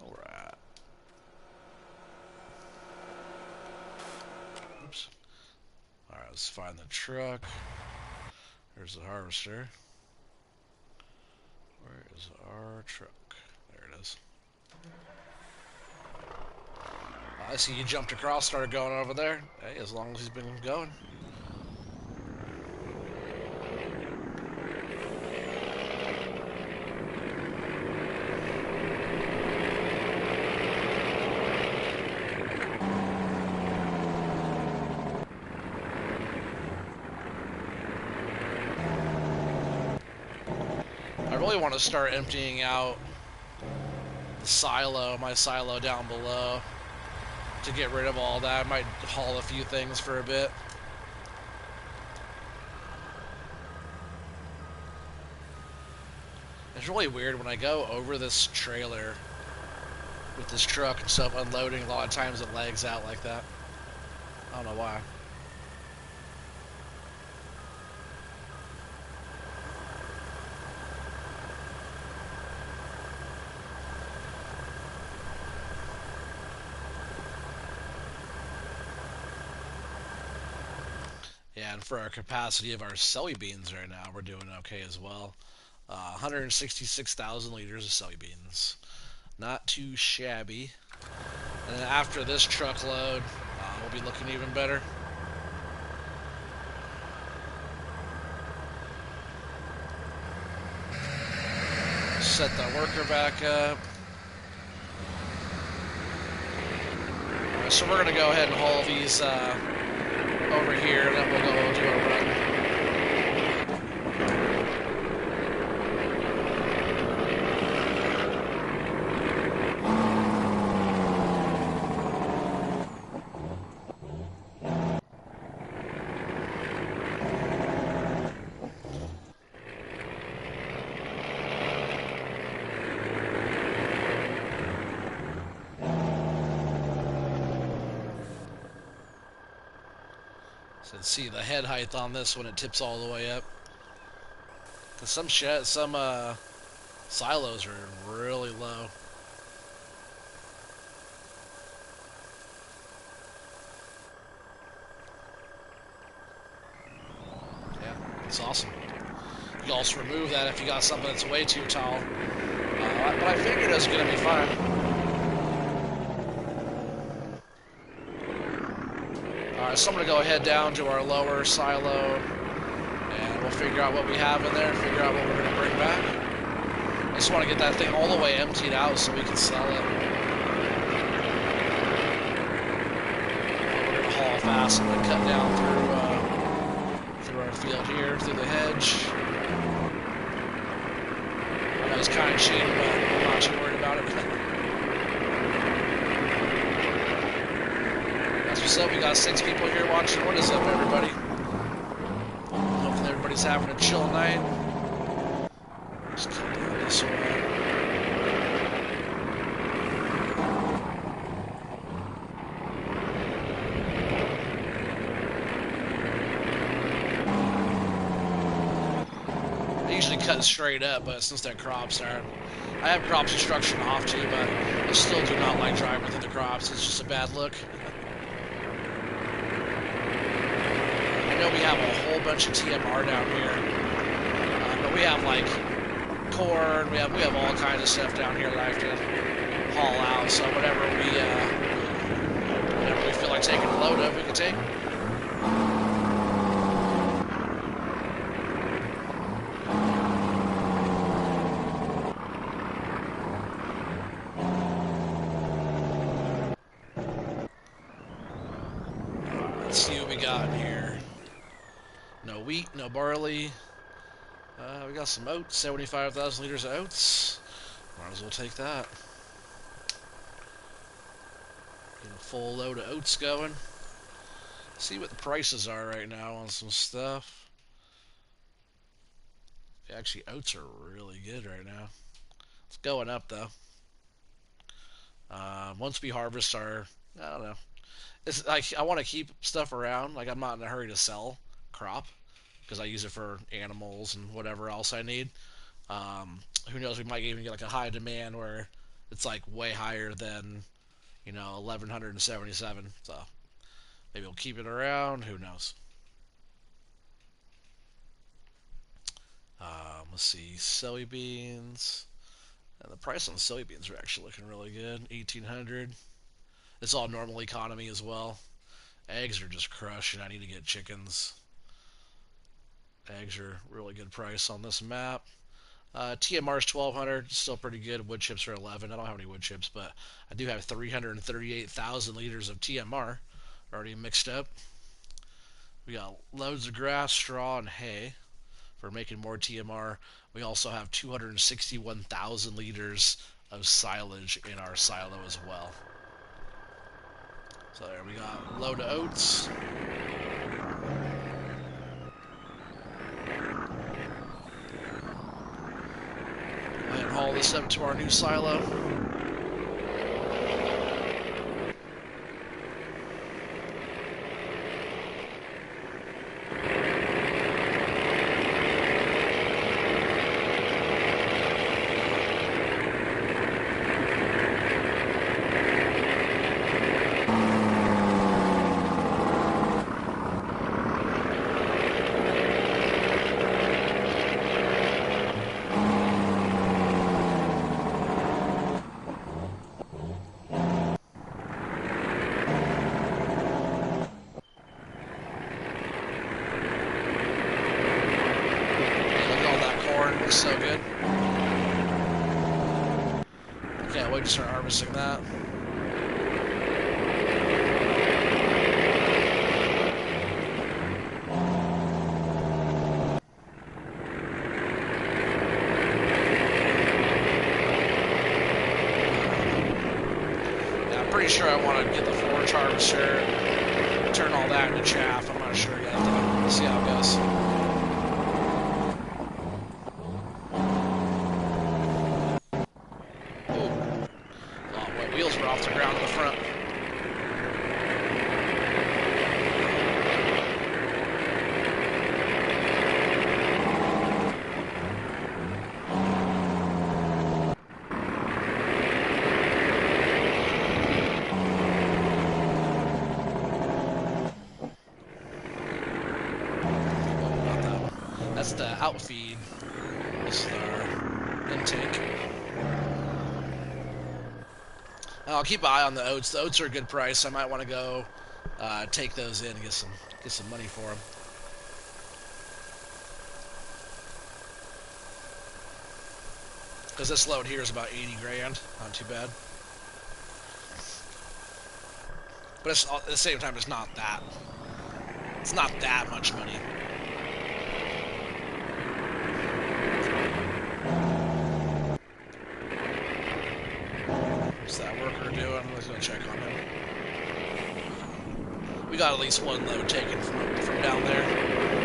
Alright. Oops. Alright, let's find the truck. There's the harvester. Where is our truck? There it is. I see you jumped across, started going over there. Hey, as long as he's been going. really want to start emptying out the silo, my silo down below, to get rid of all that. I might haul a few things for a bit. It's really weird when I go over this trailer with this truck and stuff unloading. A lot of times it lags out like that. I don't know why. Yeah, and for our capacity of our soybeans right now, we're doing okay as well. 166,000 liters of soybeans. Not too shabby. And then after this truckload, we'll be looking even better. Set the worker back up. Right, so we're going to go ahead and haul these over here, and then we'll go do a run. So see the head height on this when it tips all the way up. Cause some silos are really low. Yeah, it's awesome. You can also remove that if you got something that's way too tall. But I figured it was gonna be fine. Alright, so I'm gonna go ahead down to our lower silo, and we'll figure out what we have in there, figure out what we're gonna bring back. I just want to get that thing all the way emptied out so we can sell it. We're gonna haul fast and then cut down through our field here, through the hedge. I know it's kind of cheating, but I'm not too worried about it. That's what's up. We got 6 people here watching. What is up, everybody? Hopefully everybody's having a chill night. Just cut down this way. I usually cut straight up, but since that crops are, I have crops construction off too, but I still do not like driving through the crops. It's just a bad look. I know we have a whole bunch of TMR down here, but we have like corn, we have all kinds of stuff down here that I have to haul out. So whatever we feel like taking a load of, we can take. Let's see what we got in here. No wheat, no barley. We got some oats, 75,000 liters of oats. Might as well take that. Get a full load of oats going. See what the prices are right now on some stuff. Actually, oats are really good right now. It's going up though. Once we harvest our, I don't know. It's like I want to keep stuff around. Like I'm not in a hurry to sell crop because I use it for animals and whatever else I need. Who knows? We might even get like a high demand where it's like way higher than 1177. So maybe we'll keep it around. Who knows? Let's see, soybeans. And the price on soybeans are actually looking really good. 1800. It's all normal economy as well. Eggs are just crushing. I need to get chickens. Eggs are really good price on this map. TMR is 1200, still pretty good. Wood chips are 11. I don't have any wood chips, but I do have 338,000 liters of TMR already mixed up. We got loads of grass, straw, and hay. for making more TMR. We also have 261,000 liters of silage in our silo as well. So there we got load of oats. Go ahead and haul this up to our new silo. Looks so good. Can't wait to start harvesting that. Yeah, I'm pretty sure I want to get the forage harvester, turn all that into chaff. I'm not sure yet, though. We'll see how it goes. Wheels were off the ground in the front. That's the outfeed. This is our intake. I'll keep an eye on the oats. The oats are a good price. I might want to go take those in and get some money for them. Because this load here is about 80 grand. Not too bad. But it's, at the same time, it's not that much money. What's that worker doing? Let's go check on him. We got at least one load taken from down there.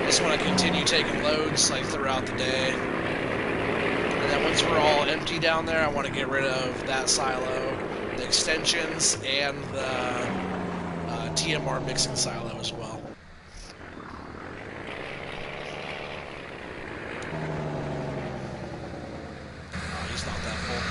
Just want to continue taking loads like throughout the day. And then once we're all empty down there, I want to get rid of that silo, the extensions, and the TMR mixing silo as well. Oh, he's not that full.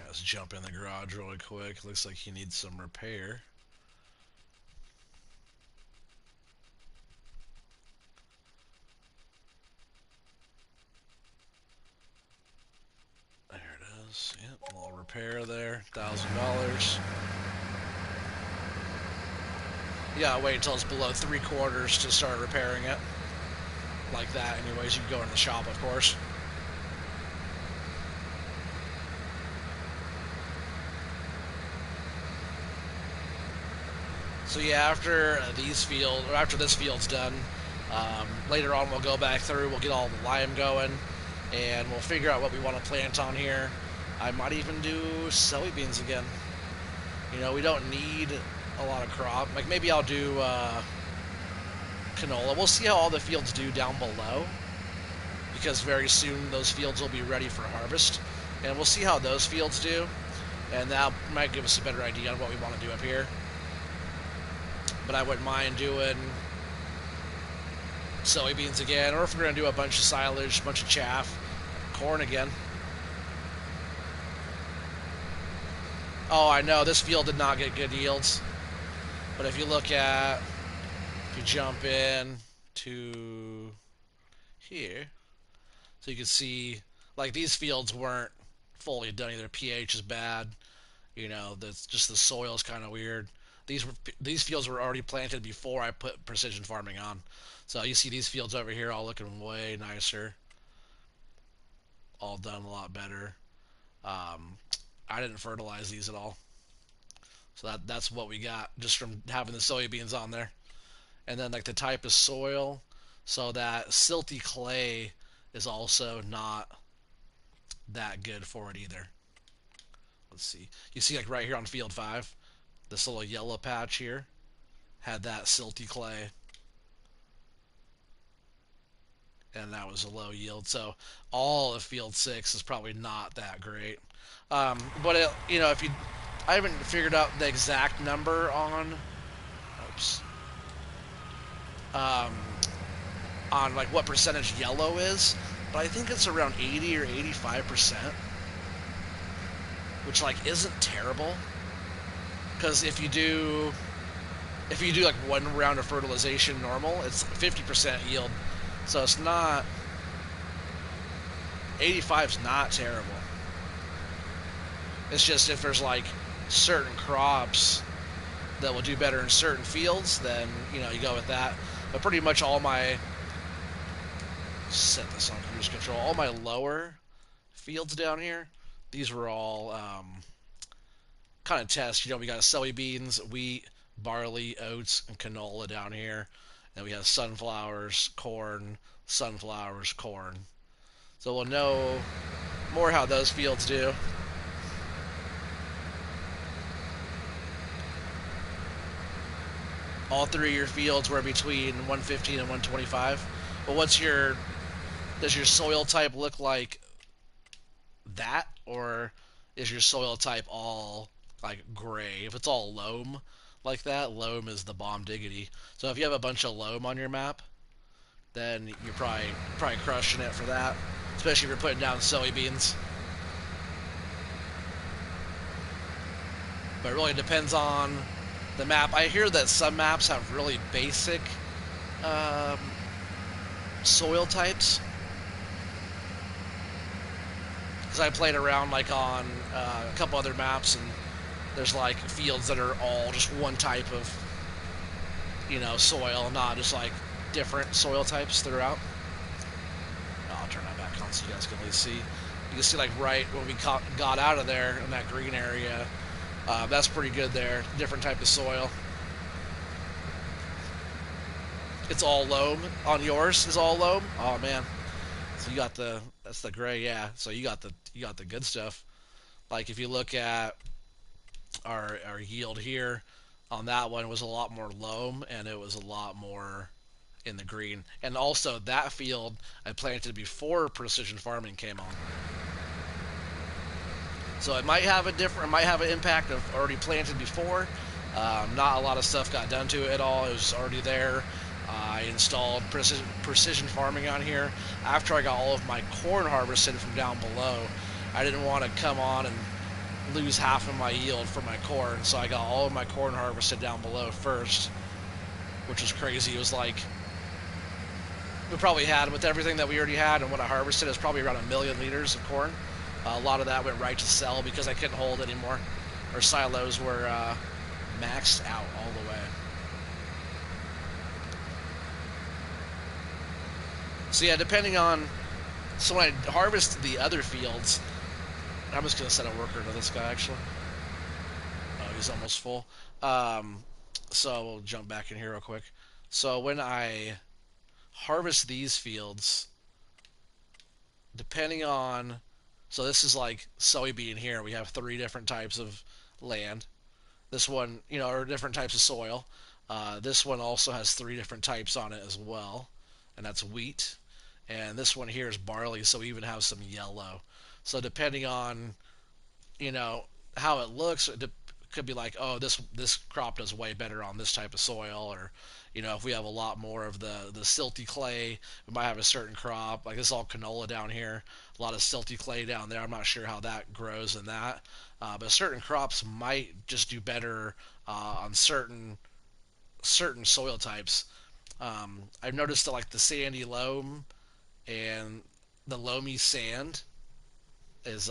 Let's jump in the garage really quick. Looks like he needs some repair. There it is. Yep, a little repair there. $1,000. You gotta wait until it's below 3/4 to start repairing it. Like that, anyways. You can go in the shop, of course. So yeah, after this field's done, later on we'll go back through. We'll get all the lime going, and we'll figure out what we want to plant on here. I might even do soybeans again. You know, we don't need a lot of crop. Like maybe I'll do canola. We'll see how all the fields do down below, because very soon those fields will be ready for harvest, and we'll see how those fields do, and that might give us a better idea on what we want to do up here. But I wouldn't mind doing soybeans again, or if we're going to do a bunch of silage, a bunch of chaff, corn again. Oh, I know, this field did not get good yields. But if you look at, if you jump in to here, so you can see, like, these fields weren't fully done either. pH is bad. You know, that's just the soil's kind of weird. These fields were already planted before I put precision farming on. So you see these fields over here all looking way nicer. all done a lot better. Um, I didn't fertilize these at all, so that's what we got just from having the soybeans on there. And then like the type of soil, so that silty clay is also not that good for it either. Let's see. You see like right here on field 5, this little yellow patch here had that silty clay, and that was a low yield. So all of field 6 is probably not that great. But if you, I haven't figured out the exact number on, oops, um, on like what percentage yellow is, but I think it's around 80 or 85%, which like isn't terrible. Because if you do like one round of fertilization normal, it's 50% yield. So it's not 85 is not terrible. It's just if there's like certain crops that will do better in certain fields, then you go with that. But pretty much all my set this on cruise control. All my lower fields down here, these were all kind of tests. We got soybeans, wheat, barley, oats, and canola down here. And we have sunflowers, corn, sunflowers, corn. So we'll know more how those fields do. All three of your fields were between 115 and 125. But does your soil type look like that, or is your soil type all like gray? If it's all loam like that, loam is the bomb diggity. So if you have a bunch of loam on your map, then you're probably crushing it for that, especially if you're putting down soybeans. But it really depends on the map. I hear that some maps have really basic um, soil types. Because I played around like on a couple other maps, and there's like fields that are all just one type of soil, not just like different soil types throughout. I'll turn that back on so you guys can at least see. You can see like right when we got out of there in that green area, that's pretty good there. Different type of soil. It's all loam. On yours is all loam. Oh man, so you got that's the gray, yeah. So you got the good stuff. Like if you look at our yield here, on that one was a lot more loam, and it was a lot more in the green. And also that field I planted before precision farming came on. So it might have an impact of already planted before. Not a lot of stuff got done to it at all. It was already there. I installed precision farming on here after I got all of my corn harvested from down below. I didn't want to come on and lose half of my yield for my corn, so I got all of my corn harvested down below first, which was crazy. It was like we probably had, with everything that we already had and what I harvested, is probably around 1,000,000 liters of corn. A lot of that went right to sell because I couldn't hold anymore. Our silos were maxed out all the way. So yeah, depending on, so when I harvest the other fields, I'm just gonna set a worker to this guy actually. Oh, he's almost full. So we'll jump back in here real quick. So when I harvest these fields, depending on, so this is like soybean here. We have 3 different types of land. This one, or different types of soil. This one also has 3 different types on it as well, and that's wheat. And this one here is barley, so we even have some yellow. So depending on, how it looks, it could be like, oh, this crop does way better on this type of soil, or if we have a lot more of the silty clay, we might have a certain crop. Like this is all canola down here, a lot of silty clay down there. I'm not sure how that grows in that, but certain crops might just do better on certain soil types. I've noticed that like the sandy loam and the loamy sand is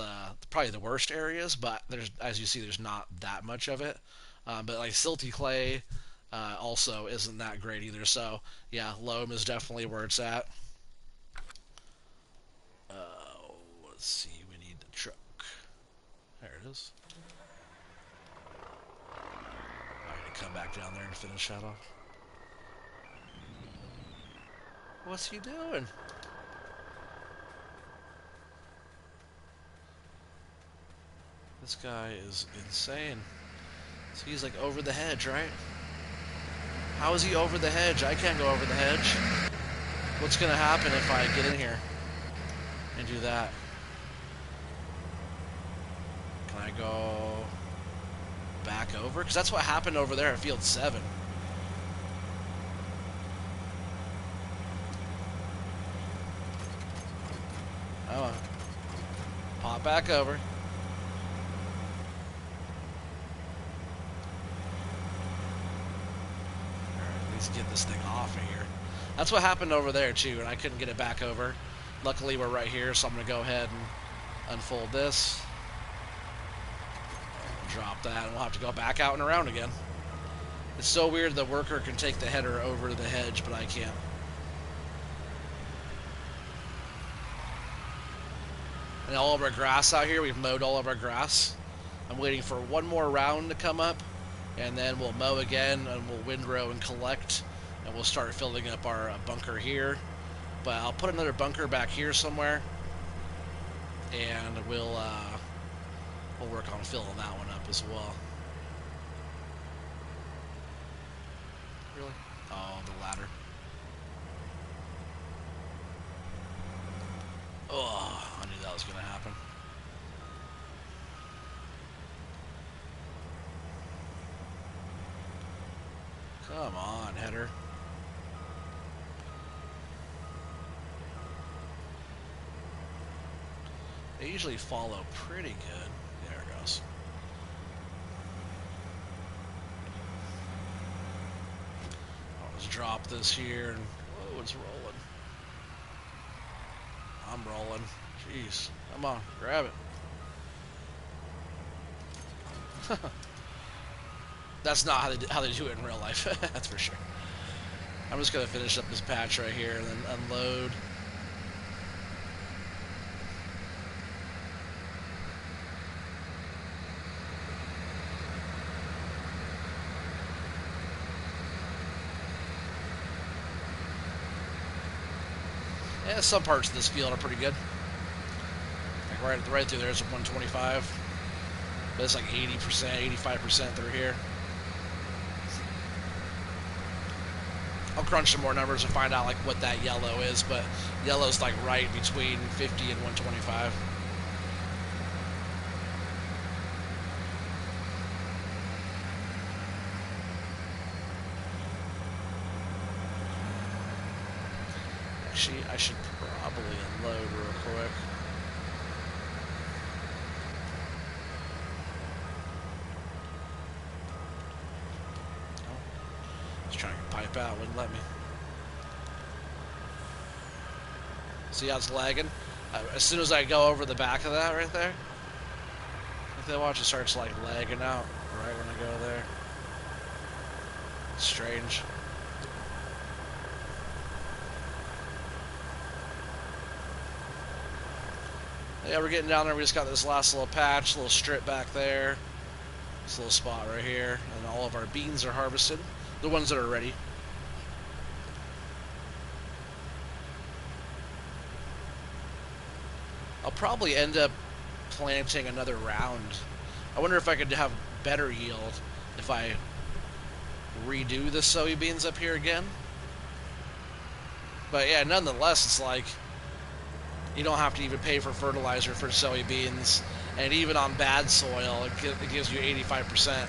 probably the worst areas, but there's, as you see, there's not that much of it. But like silty clay also isn't that great either. So yeah, loam is definitely where it's at. Let's Let's see, we need the truck. There it is. I'm gonna come back down there and finish that off. What's he doing? This guy is insane. So he's like over the hedge, right? How is he over the hedge? I can't go over the hedge. What's gonna happen if I get in here and do that? Can I go back over? Because that's what happened over there at field 7. Oh, pop back over. Or at least get this thing off of here. That's what happened over there too, and I couldn't get it back over. Luckily, we're right here, so I'm going to go ahead and unfold this. Drop that, and we'll have to go back out and around again. It's so weird the worker can take the header over the hedge, but I can't. And all of our grass out here, we've mowed all of our grass. I'm waiting for one more round to come up, and then we'll mow again, and we'll windrow and collect, and we'll start filling up our bunker here. But I'll put another bunker back here somewhere, and we'll work on filling that one up as well. Really? Oh, the ladder. Oh, I knew that was going to happen. Come on, header. They usually follow pretty good. There it goes. I'll just drop this here and whoa, it's rolling. I'm rolling. Jeez. Come on, grab it. That's not how they do it in real life. That's for sure. I'm just gonna finish up this patch right here and then unload. Yeah, some parts of this field are pretty good. Like right through there is a 125. But it's like 80%, 85% through here. I'll crunch some more numbers and find out like what that yellow is, but yellow's like right between 50 and 125. Actually, I should probably unload real quick. Trying to pipe out, wouldn't let me. See how it's lagging? As soon as I go over the back of that right there, if they watch, it starts like lagging out right when I go there. It's strange. Yeah, we're getting down there. We just got this last little patch, little strip back there. This little spot right here, and all of our beans are harvested. The ones that are ready. I'll probably end up planting another round. I wonder if I could have better yield if I redo the soybeans up here again. But yeah, nonetheless, it's like you don't have to even pay for fertilizer for soybeans, and even on bad soil, it gives you 85%.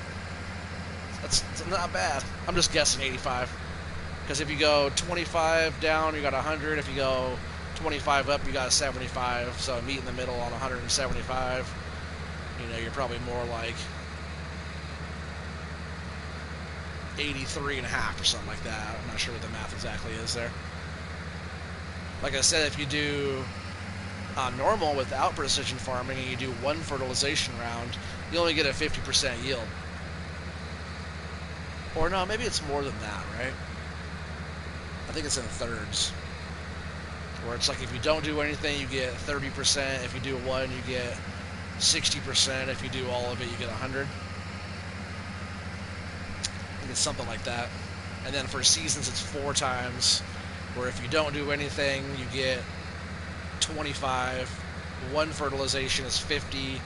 That's not bad. I'm just guessing 85. Because if you go 25 down, you got 100. If you go 25 up, you got 75. So meet in the middle on 175. You know, you're probably more like 83.5 or something like that. I'm not sure what the math exactly is there. Like I said, if you do normal without precision farming and you do one fertilization round, you only get a 50% yield. Or no, maybe it's more than that, right? I think it's in thirds. where it's like if you don't do anything, you get 30%. If you do one, you get 60%. If you do all of it, you get 100. I think it's something like that. And then for seasons, it's 4 times, where if you don't do anything, you get 25. One fertilization is 50.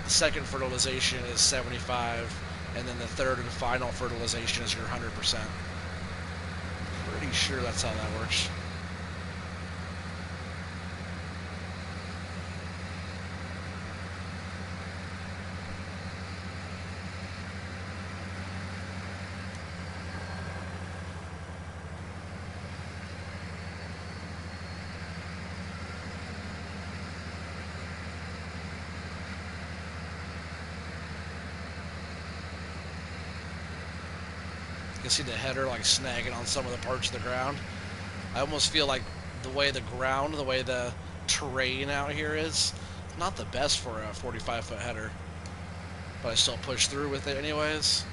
The second fertilization is 75. And then the third and final fertilization is your 100%. Pretty sure that's how that works. You can see the header like snagging on some of the parts of the ground. I almost feel like the way the ground, the way the terrain out here is, not the best for a 45-foot header. But I still push through with it anyways.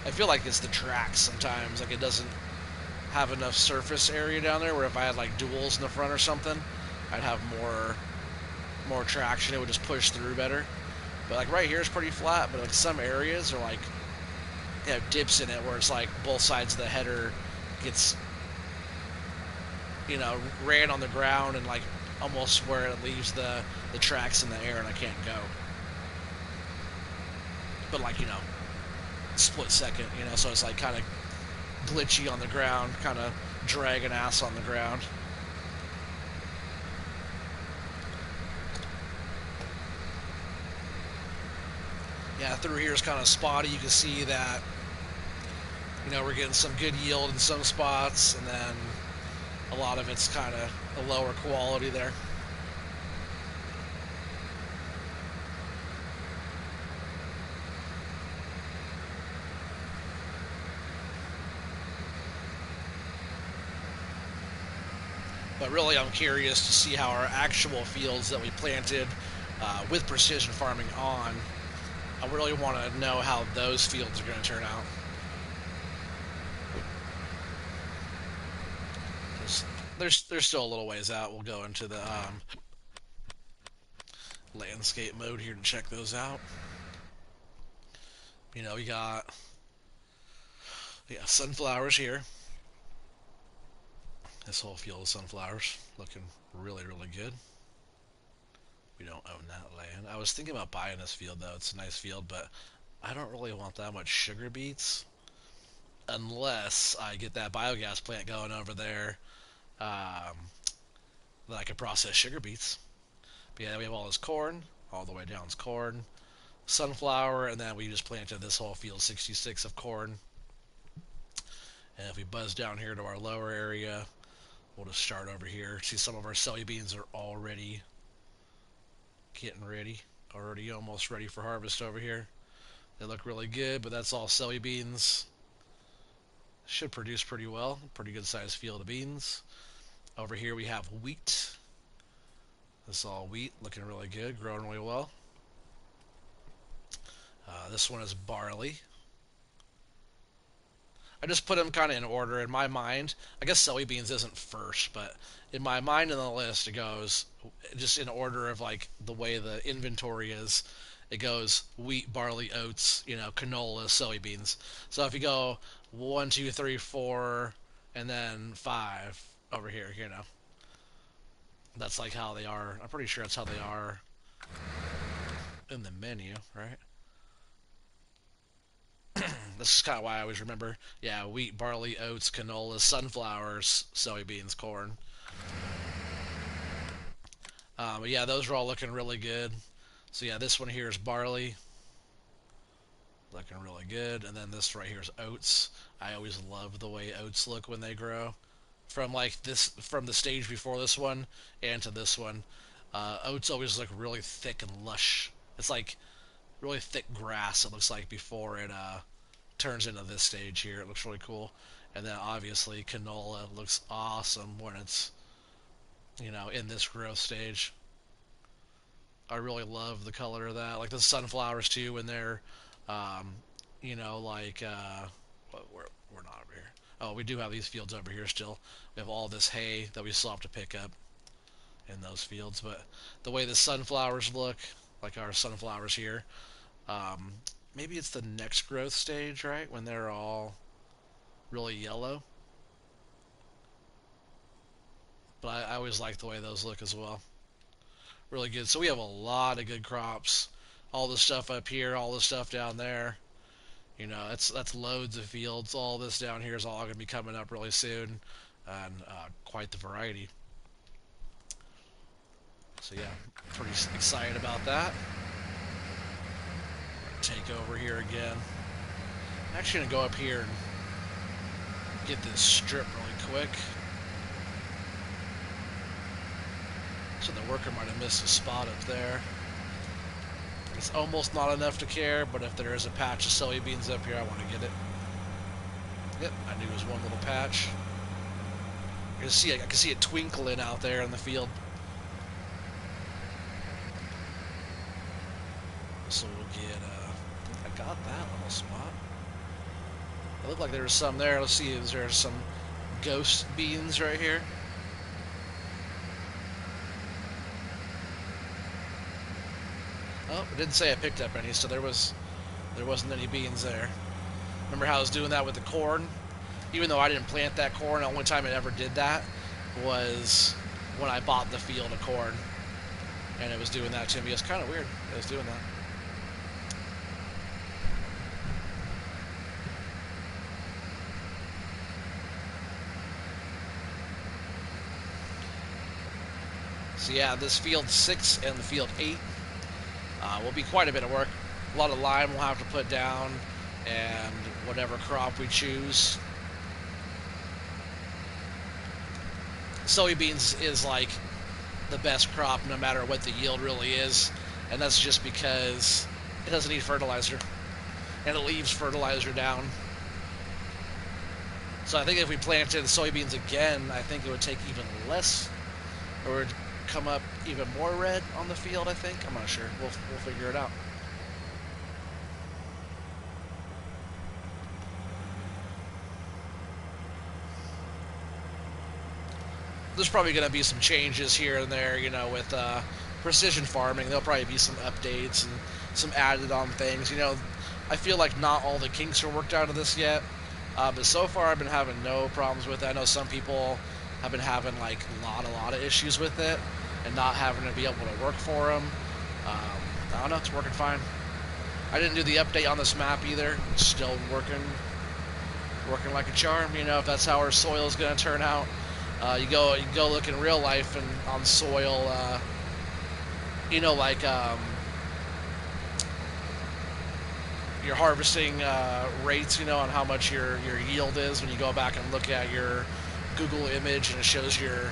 I feel like it's the tracks sometimes. Like it doesn't have enough surface area down there, where if I had like duals in the front or something, I'd have more traction. It would just push through better. But like right here is pretty flat, but like some areas are like, you know, dips in it where it's like both sides of the header gets, you know, ran on the ground and like almost where it leaves the tracks in the air and I can't go. But like, you know, split second, you know, so it's like kind of glitchy on the ground, kind of dragging ass on the ground. Yeah, through here is kind of spotty. You can see that, you know, we're getting some good yield in some spots, and then a lot of it's kind of a lower quality there. But really, I'm curious to see how our actual fields that we planted with precision farming on, I really want to know how those fields are going to turn out. There's still a little ways out. We'll go into the landscape mode here to check those out. You know, we got, yeah, sunflowers here. This whole field of sunflowers looking really, really good. We don't own that land. I was thinking about buying this field though. It's a nice field, but I don't really want that much sugar beets unless I get that biogas plant going over there, that I can process sugar beets. But yeah, we have all this corn, all the way down is corn, sunflower, and then we just planted this whole field 66 of corn. And if we buzz down here to our lower area, we'll just start over here. See, some of our soybeans are already getting ready, already almost ready for harvest over here. They look really good, but that's all soybeans. Should produce pretty well. Pretty good sized field of beans. Over here we have wheat. This is all wheat, looking really good, growing really well. This one is barley. I just put them kind of in order in my mind. I guess soybeans isn't first, but in my mind in the list it goes just in order of like the way the inventory is. It goes wheat, barley, oats, you know, canola, soybeans. So if you go 1, 2, 3, 4, and then 5 over here, you know, that's like how they are. I'm pretty sure that's how they are in the menu, right? This is kind of why I always remember. Yeah, wheat, barley, oats, canola, sunflowers, soybeans, corn. But yeah, those are all looking really good. So yeah, this one here is barley, looking really good, and then this right here is oats. I always love the way oats look when they grow. From like this, from the stage before this one and to this one, oats always look really thick and lush. It's like really thick grass. It looks like before it turns into this stage here. It looks really cool. And then obviously canola looks awesome when it's, you know, in this growth stage. I really love the color of that. Like the sunflowers too when they're, um, you know, like we're not over here. Oh, we do have these fields over here still. We have all this hay that we still have to pick up in those fields. But the way the sunflowers look, like our sunflowers here, um, maybe it's the next growth stage, right? When they're all really yellow. But I always like the way those look as well. Really good. So we have a lot of good crops. All the stuff up here, all the stuff down there. You know, that's loads of fields. All this down here is all going to be coming up really soon, and quite the variety. So yeah, pretty excited about that. Take over here again. I'm actually gonna go up here and get this strip really quick. So the worker might have missed a spot up there. It's almost not enough to care, but if there is a patch of soybeans up here, I want to get it. Yep, I knew it was one little patch. I can see it twinkling out there in the field. So we'll get, I got that little spot. It looked like there was some there. Let's see, is there some ghost beans right here? Oh, it didn't say I picked up any, so there wasn't any beans there. Remember how I was doing that with the corn? Even though I didn't plant that corn, the only time I ever did that was when I bought the field of corn. And it was doing that to me. It was kind of weird. It was doing that. So yeah, this field 6 and the field 8 will be quite a bit of work. A lot of lime we'll have to put down, and whatever crop we choose. Soybeans is like the best crop no matter what the yield really is, and that's just because it doesn't need fertilizer, and it leaves fertilizer down. So I think if we planted soybeans again, I think it would take even less, or it would come up even more red on the field, I think. I'm not sure. We'll figure it out. There's probably going to be some changes here and there, you know, with precision farming. There'll probably be some updates and some added on things. You know, I feel like not all the kinks are worked out of this yet, but so far I've been having no problems with it. I know some people have been having like a lot of issues with it and not having to be able to work for them. I don't know, it's working fine. I didn't do the update on this map either. It's still working like a charm. You know, if that's how our soil is going to turn out. You go look in real life and on soil, you know, like your harvesting rates, you know, on how much your yield is when you go back and look at your Google image, and it shows your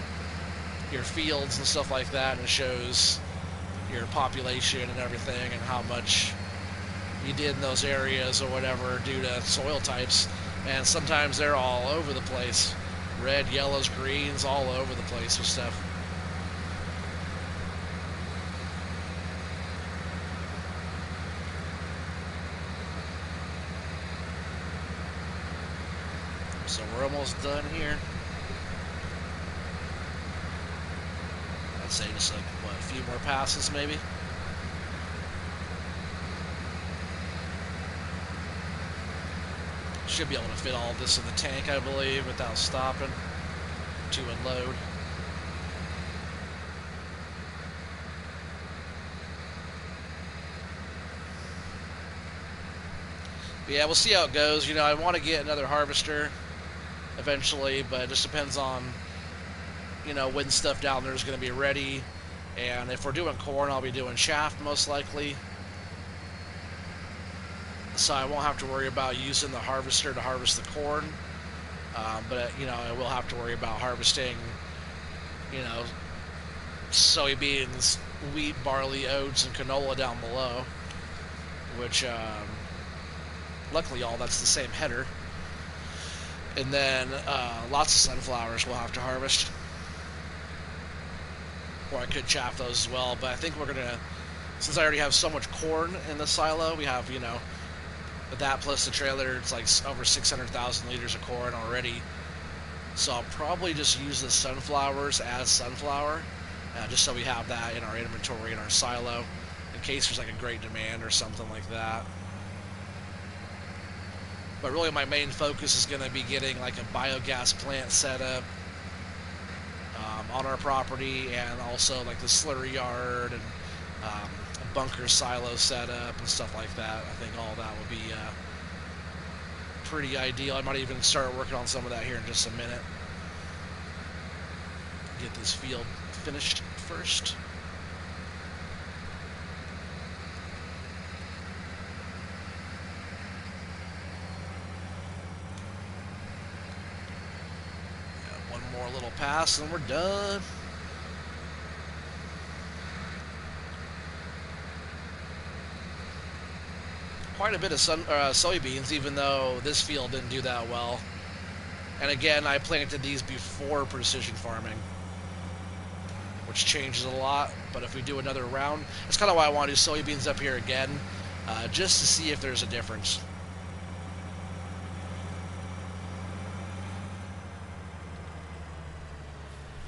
fields and stuff like that, and it shows your population and everything and how much you did in those areas or whatever due to soil types. And sometimes they're all over the place. Red, yellows, greens, all over the place with stuff. So we're almost done here. I'd say just like, what, a few more passes maybe? Should be able to fit all this in the tank, I believe, without stopping to unload. But yeah, we'll see how it goes. You know, I want to get another harvester eventually, but it just depends on, you know, when stuff down there is going to be ready. And if we're doing corn, I'll be doing shaft most likely. So I won't have to worry about using the harvester to harvest the corn. But, you know, I will have to worry about harvesting, you know, soybeans, wheat, barley, oats, and canola down below. Which, luckily all that's the same header. And then lots of sunflowers we'll have to harvest. Or I could chaff those as well. But I think we're going to, since I already have so much corn in the silo, we have, you know, But that plus the trailer, it's like over 600,000 liters of corn already. So I'll probably just use the sunflowers as sunflower, just so we have that in our inventory in our silo, in case there's like a great demand or something like that. But really, my main focus is going to be getting like a biogas plant set up on our property, and also like the slurry yard and a bunker silo setup and stuff like that. I think all that would be pretty ideal. I might even start working on some of that here in just a minute. Get this field finished first. One more little pass and we're done. Quite a bit of soybeans, even though this field didn't do that well. And again, I planted these before precision farming, which changes a lot. But if we do another round, that's kind of why I want to do soybeans up here again, just to see if there's a difference.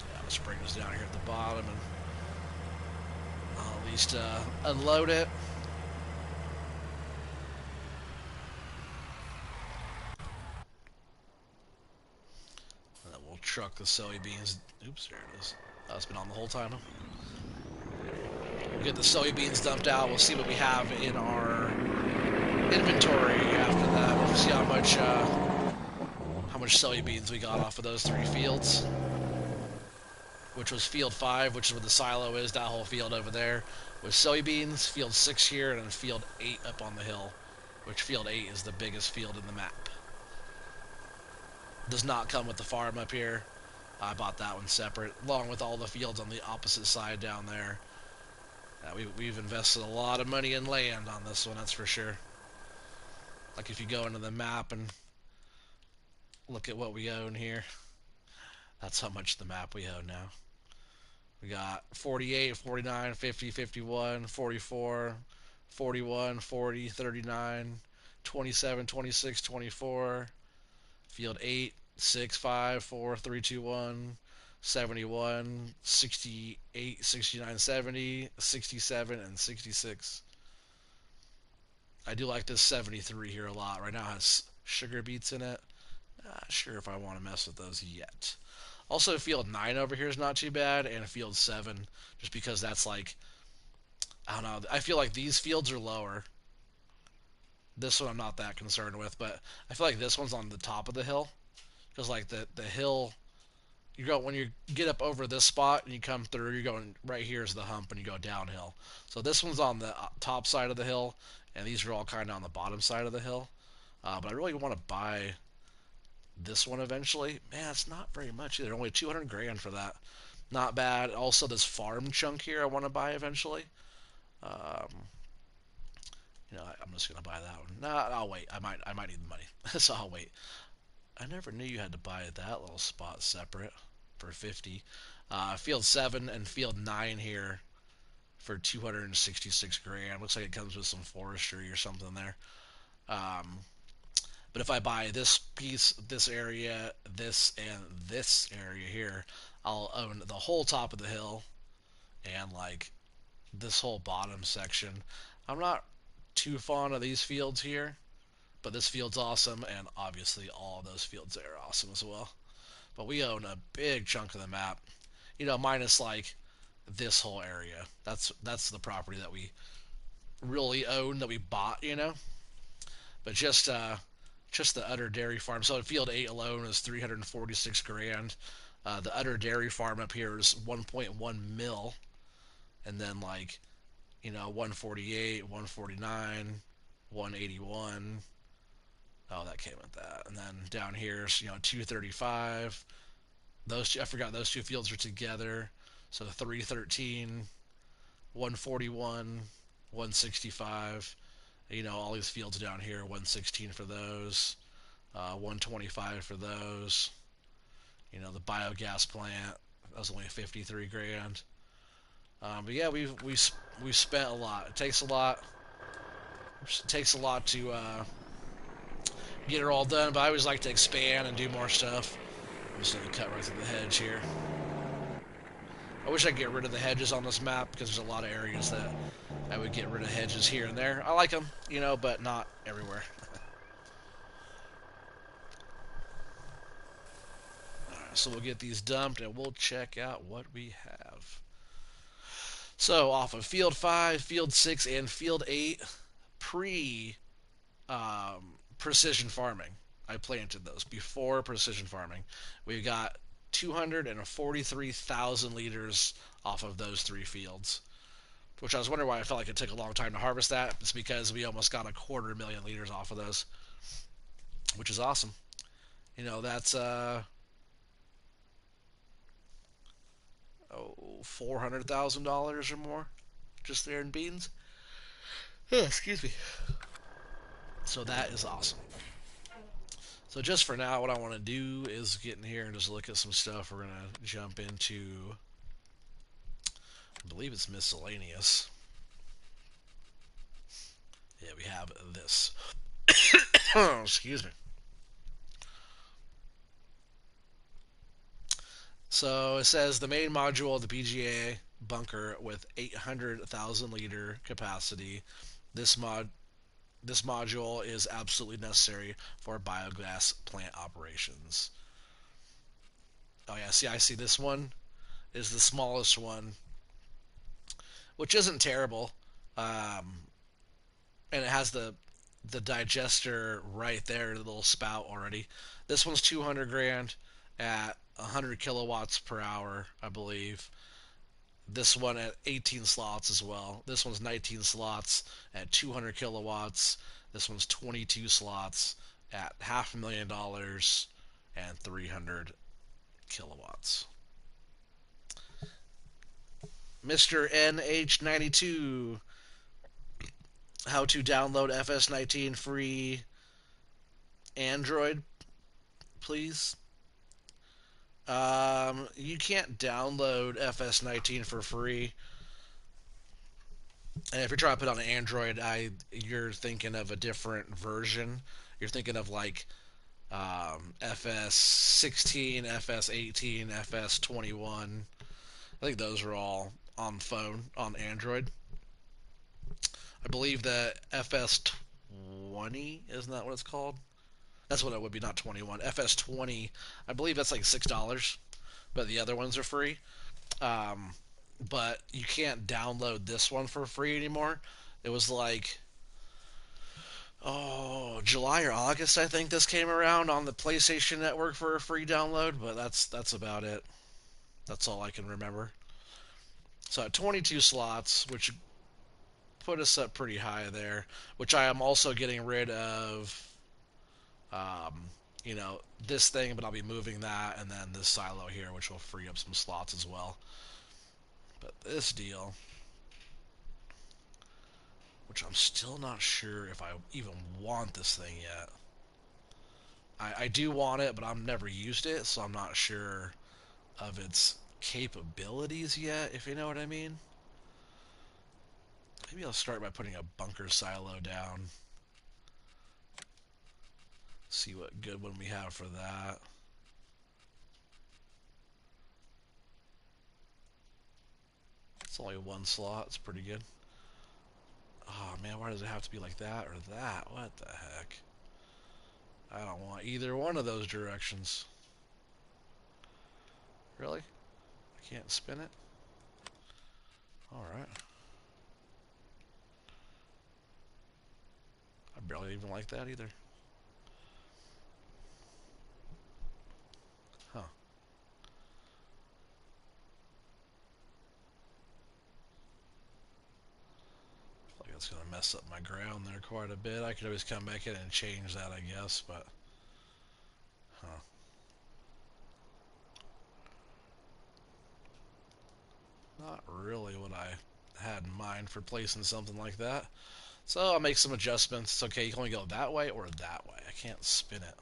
Yeah, let's bring this down here at the bottom, and I'll at least unload it. And then we'll truck the soybeans. Oops, there it is. Oh, it's been on the whole time. We'll get the soybeans dumped out. We'll see what we have in our inventory after that. We'll see how much soybeans we got off of those 3 fields, which was field 5, which is where the silo is. That whole field over there was soybeans. Field 6 here, and then field 8 up on the hill, which field 8 is the biggest field in the map. Does not come with the farm up here. I bought that one separate, along with all the fields on the opposite side down there. We've invested a lot of money in land on this one, that's for sure. Like if you go into the map and look at what we own here, that's how much the map we own now. We got 48, 49, 50, 51, 44, 41, 40, 39, 27, 26, 24, field 8, 6, 5, 4, 3, 2, 1, 71, 68, 69, 70, 67, and 66. I do like this 73 here a lot. Right now it has sugar beets in it. Not sure if I want to mess with those yet. Also, field 9 over here is not too bad, and field 7, just because that's like, I don't know, I feel like these fields are lower. This one I'm not that concerned with, but I feel like this one's on the top of the hill, because like the hill, when you get up over this spot and you come through, you're going right here is the hump and you go downhill. So this one's on the top side of the hill, and these are all kind of on the bottom side of the hill. But I really want to buy this one eventually. Man, it's not very much either. Only 200 grand for that. Not bad. Also, this farm chunk here I want to buy eventually. Um, I'm just gonna buy that one. Nah, I'll wait. I might need the money, so I'll wait. I never knew you had to buy that little spot separate for 50. Field 7 and Field 9 here for 266 grand. Looks like it comes with some forestry or something there. Um, but if I buy this piece, this area, this, and this area here, I'll own the whole top of the hill and like this whole bottom section. I'm not too fond of these fields here, but this field's awesome, and obviously all of those fields there are awesome as well. But we own a big chunk of the map, minus like this whole area. That's the property that we really own, that we bought. But just the Udder Dairy Farm. So field 8 alone is 346 grand. The Udder Dairy Farm up here is 1.1 mil, and then like 148, 149, 181. Oh, that came with that. And then down here's 235. I forgot those 2 fields are together. So 313, 141, 165. All these fields down here, 116 for those, 125 for those. The biogas plant, that was only 53 grand. But yeah, we've spent a lot. It takes a lot. It takes a lot to get her all done, but I always like to expand and do more stuff. I'm just gonna cut right through the hedge here. I wish I could get rid of the hedges on this map because there's a lot of areas that I would get rid of hedges here and there. I like them, you know, but not everywhere. Alright, so we'll get these dumped and we'll check out what we have. So off of Field 5, Field 6, and Field 8, pre precision farming. I planted those before precision farming. We've got 243,000 liters off of those three fields, which I was wondering why I felt like it took a long time to harvest that. It's because we almost got 250,000 liters off of those, which is awesome. You know, that's $400,000 or more just there in beans. Oh, excuse me. So that is awesome. So just for now, what I want to do is get in here and just look at some stuff. We're gonna jump into, I believe it's miscellaneous. Yeah, we have this. Oh, excuse me. So it says the main module of the PGA bunker with 800,000 liter capacity. This this module is absolutely necessary for biogas plant operations. Oh yeah, see, I see this one is the smallest one, which isn't terrible, and it has the digester right there, the little spout already. This one's 200 grand at 100 kilowatts per hour, I believe. This one at 18 slots as well. This one's 19 slots at 200 kilowatts. This one's 22 slots at $500,000 and 300 kilowatts. Mr. NH92, how to download FS19 free Android, please. You can't download FS19 for free. And if you're trying to put on an Android, you're thinking of a different version. You're thinking of like FS16, FS18, FS21. I think those are all on phone on Android. I believe that FS20, isn't that what it's called? That's what it would be, not 21. FS20, I believe that's like $6, but the other ones are free. Um, but you can't download this one for free anymore. It was like, oh, July or August, I think this came around on the PlayStation Network for a free download, but that's about it. That's all I can remember. So at 22 slots, which put us up pretty high there, which I am also getting rid of, um, this thing, but I'll be moving that, and then this silo here, which will free up some slots as well. But this deal, which I'm still not sure if I even want this thing yet. I do want it, but I've never used it, so I'm not sure of its capabilities yet, if you know what I mean. Maybe I'll start by putting a bunker silo down. See what good one we have for that. It's only one slot. It's pretty good. Oh man, why does it have to be like that or that? What the heck? I don't want either one of those directions. Really? I can't spin it? Alright. I barely even like that either. Huh. Like it's gonna mess up my ground there quite a bit. I could always come back in and change that, I guess, but... Huh. Not really what I had in mind for placing something like that. So I'll make some adjustments. It's okay, you can only go that way or that way. I can't spin it.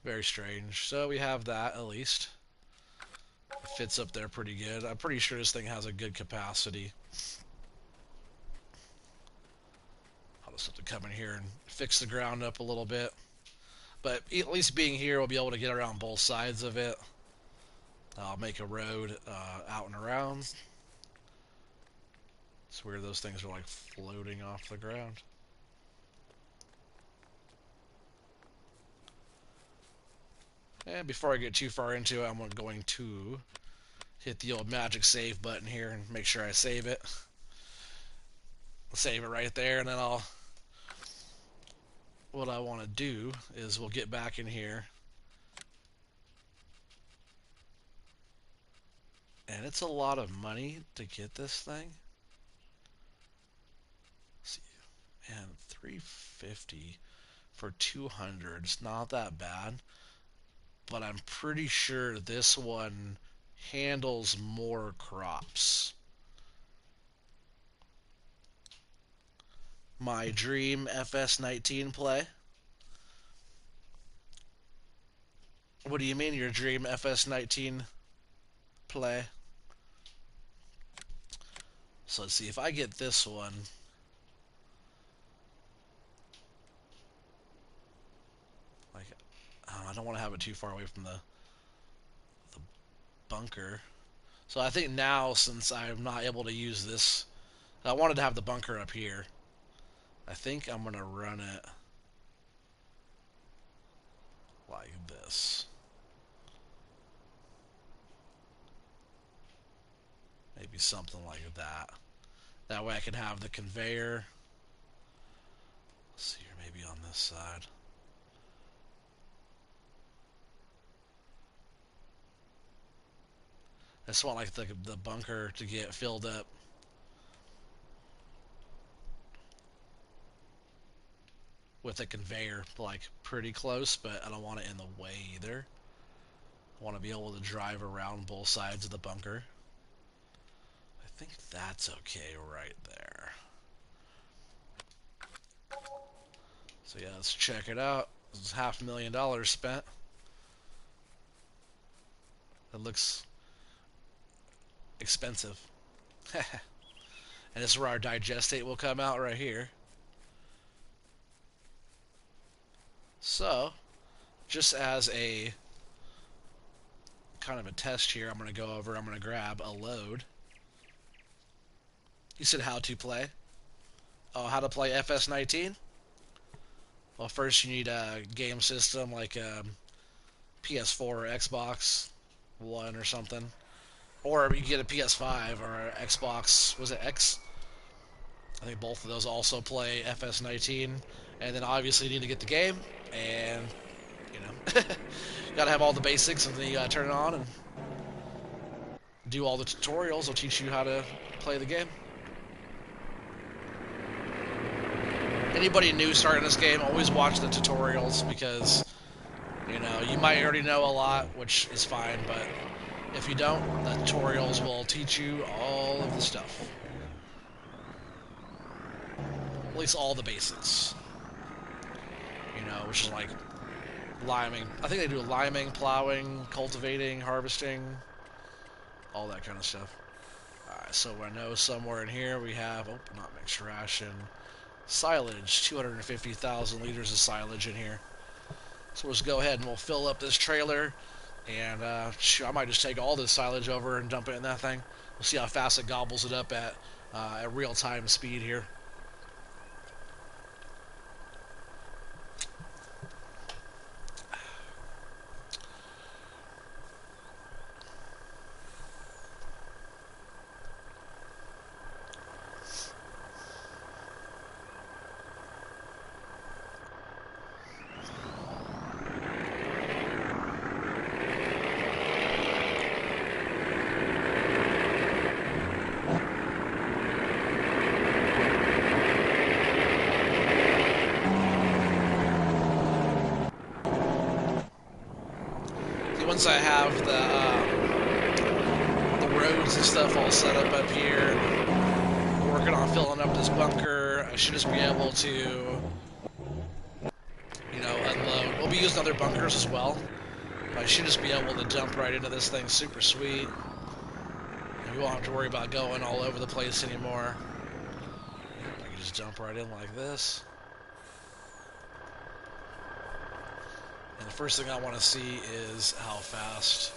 Very strange. So we have that at least. It fits up there pretty good. I'm pretty sure this thing has a good capacity. I'll just So to come in here and fix the ground up a little bit. But at least being here, we'll be able to get around both sides of it. I'll make a road out and around. It's weird those things are like floating off the ground. And before I get too far into it, I'm going to hit the old magic save button here and make sure I save it. Save it right there, and then what I want to do is we'll get back in here. And it's a lot of money to get this thing. Let's see, and 350 for 200. It's not that bad, but I'm pretty sure this one handles more crops. My dream FS19 play. What do you mean your dream FS19 play? So let's see if I get this one. Like, I don't want to have it too far away from the bunker. So I think now, since I'm not able to use this, I wanted to have the bunker up here. I think I'm going to run it like this. Maybe something like that. That way I can have the conveyor. Let's see here, maybe on this side. I just want like the bunker to get filled up. With a conveyor, like pretty close, but I don't want it in the way either. I want to be able to drive around both sides of the bunker. I think that's okay right there. So yeah, let's check it out. This is $500,000 spent. It looks expensive. And this is where our digestate will come out right here. So, just as a kind of a test here, I'm going to go over, I'm going to grab a load. You said how to play. Oh, how to play FS19? Well, first you need a game system like a PS4 or Xbox One or something. Or you can get a PS5 or Xbox, was it X? I think both of those also play FS19. And then obviously you need to get the game, and, you know, you gotta have all the basics, and then you gotta turn it on and do all the tutorials. They'll teach you how to play the game. Anybody new starting this game, always watch the tutorials, because, you know, you might already know a lot, which is fine, but if you don't, the tutorials will teach you all of the stuff. At least all the basics. You know, which is like liming. I think they do liming, plowing, cultivating, harvesting, all that kind of stuff. Alright, so I know somewhere in here we have, oh, not mixed ration, silage, 250,000 liters of silage in here. So let's go ahead and we'll fill up this trailer, and I might just take all this silage over and dump it in that thing. We'll see how fast it gobbles it up at real-time speed here. Once I have the roads and stuff all set up here, working on filling up this bunker, I should just be able to, you know, unload. We'll be using other bunkers as well, but I should just be able to jump right into this thing super sweet. And we won't have to worry about going all over the place anymore. I can just jump right in like this. First thing I want to see is how fast.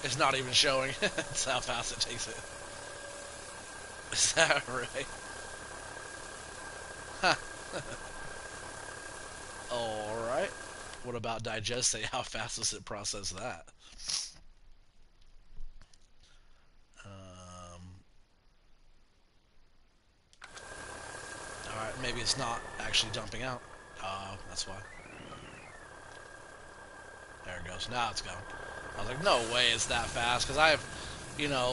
It's not even showing. It's how fast it takes it. Is that right? Huh. Alright. What about digestate? How fast does it process that? Alright, maybe it's not actually dumping out. Oh, that's why. There it goes. Now it's going. I was like, no way it's that fast. Because I have,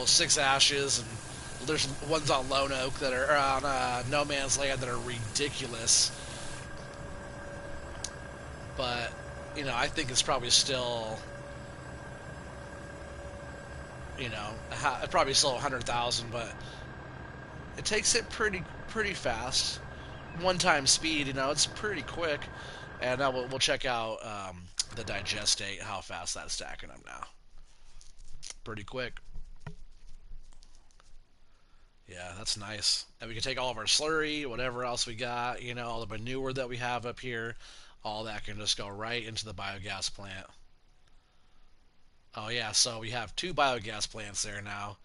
6 ashes, and there's ones on Lone Oak that are on No Man's Land that are ridiculous. But, I think it's probably still, probably still 100,000, but it takes it pretty fast. One time speed, it's pretty quick. And now we'll check out the digestate, how fast that's stacking up now. Pretty quick. Yeah, that's nice. And we can take all of our slurry, whatever else we got, all the manure that we have up here, all that can just go right into the biogas plant. Oh yeah, so we have 2 biogas plants there now.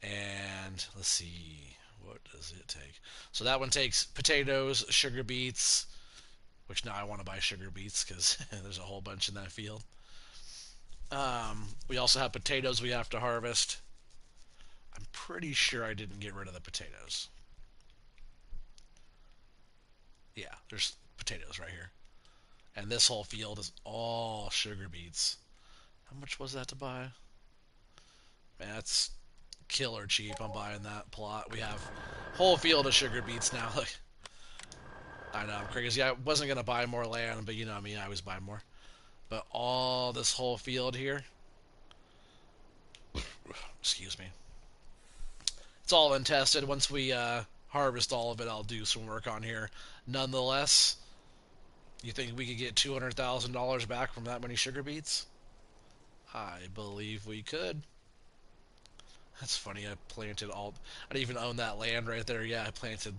And let's see, what does it take? So that one takes potatoes, sugar beets, which now I want to buy sugar beets because there's a whole bunch in that field. We also have potatoes we have to harvest. I'm pretty sure I didn't get rid of the potatoes. Yeah, there's potatoes right here. And this whole field is all sugar beets. How much was that to buy? Man, that's killer cheap. I'm buying that plot. We have a whole field of sugar beets now. I know, I'm crazy. I wasn't going to buy more land, but you know me, I always buy more. But all this whole field here, excuse me, it's all untested. Once we harvest all of it, I'll do some work on here. Nonetheless, you think we could get $200,000 back from that many sugar beets? I believe we could. That's funny. I planted all. I didn't even own that land right there. Yeah, I planted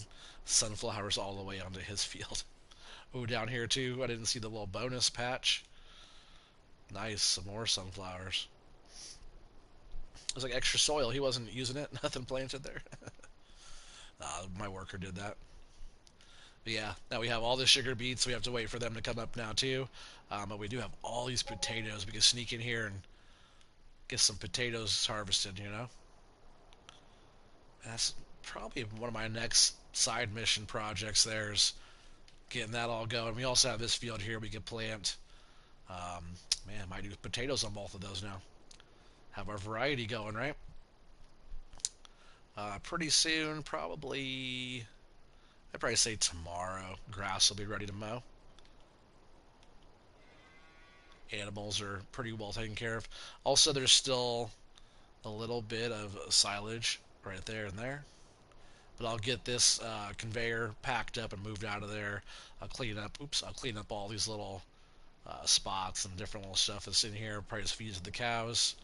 sunflowers all the way onto his field. Oh, down here too. I didn't see the little bonus patch. Nice, some more sunflowers. It was like extra soil. He wasn't using it. Nothing planted there. My worker did that. But yeah, now we have all the sugar beets. We have to wait for them to come up now too. But we do have all these potatoes. We can sneak in here and get some potatoes harvested. That's probably one of my next side mission projects. There's getting that all going. We also have this field here we could plant. Man, might do potatoes on both of those now. Have our variety going, right? Pretty soon, probably. I'd probably say tomorrow, grass will be ready to mow. Animals are pretty well taken care of. Also, there's still a little bit of silage right there and there. But I'll get this conveyor packed up and moved out of there. I'll clean up. Oops! I'll clean up all these little spots and different little stuff that's in here. Probably just feed to the cows.